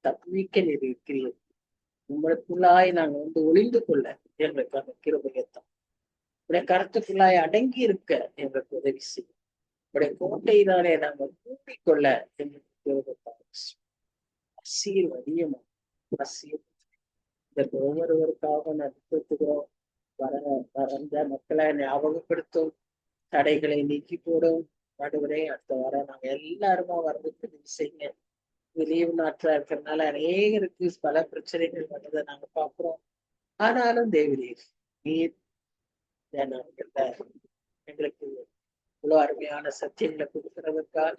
தப்பிக்க நீர் இருக்கிறீர். உங்களுக்குள்ளாய் நாங்க ஒளிந்து கொள்ள எங்களுக்கு அந்த கிருபையத்தான், உடைய கருத்துக்குள்ளாய் அடங்கி இருக்க எங்களுக்கு உதவி செய்யும். உடைய கோட்டையினாலே நாங்கள் கூட்டிக்கொள்ள எங்களுக்கு கிருபைத்தான். ஆசீர்வதியும் இதற்கு ஒவ்வொருவருக்காக நடத்துகிறோம். வந்த மக்களை ஞாபகப்படுத்தும், தடைகளை நீக்கி போடும். நடுவரே, அடுத்த வாரம் நாங்க எல்லாருமா வர்றதுக்கு நீங்க செய்யுங்க. லீவு நாட்களா இருக்கிறதுனால அநேகருக்கு பல பிரச்சனைகள் வந்ததை நாங்க பாக்குறோம். ஆனாலும் தேவரீர் நீர் எங்களுக்கு இவ்வளவு அருமையான சத்தியங்களை கொடுக்கிறதுக்காக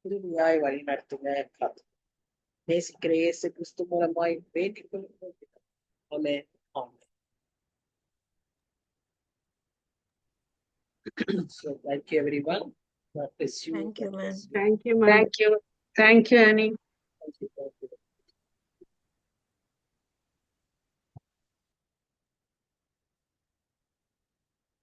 புதுமையாய் வழி நடத்துங்க. காத்து நேசிக்கிற இயேசு கிறிஸ்து மூலமாய் வேண்டிக் கொள்கிறோம். ஆமென். ஆமென். So thank you everyone. God bless you. Thank you, God ma'am. bless you. Thank you, ma'am. Thank you. Thank you, Annie. Thank you.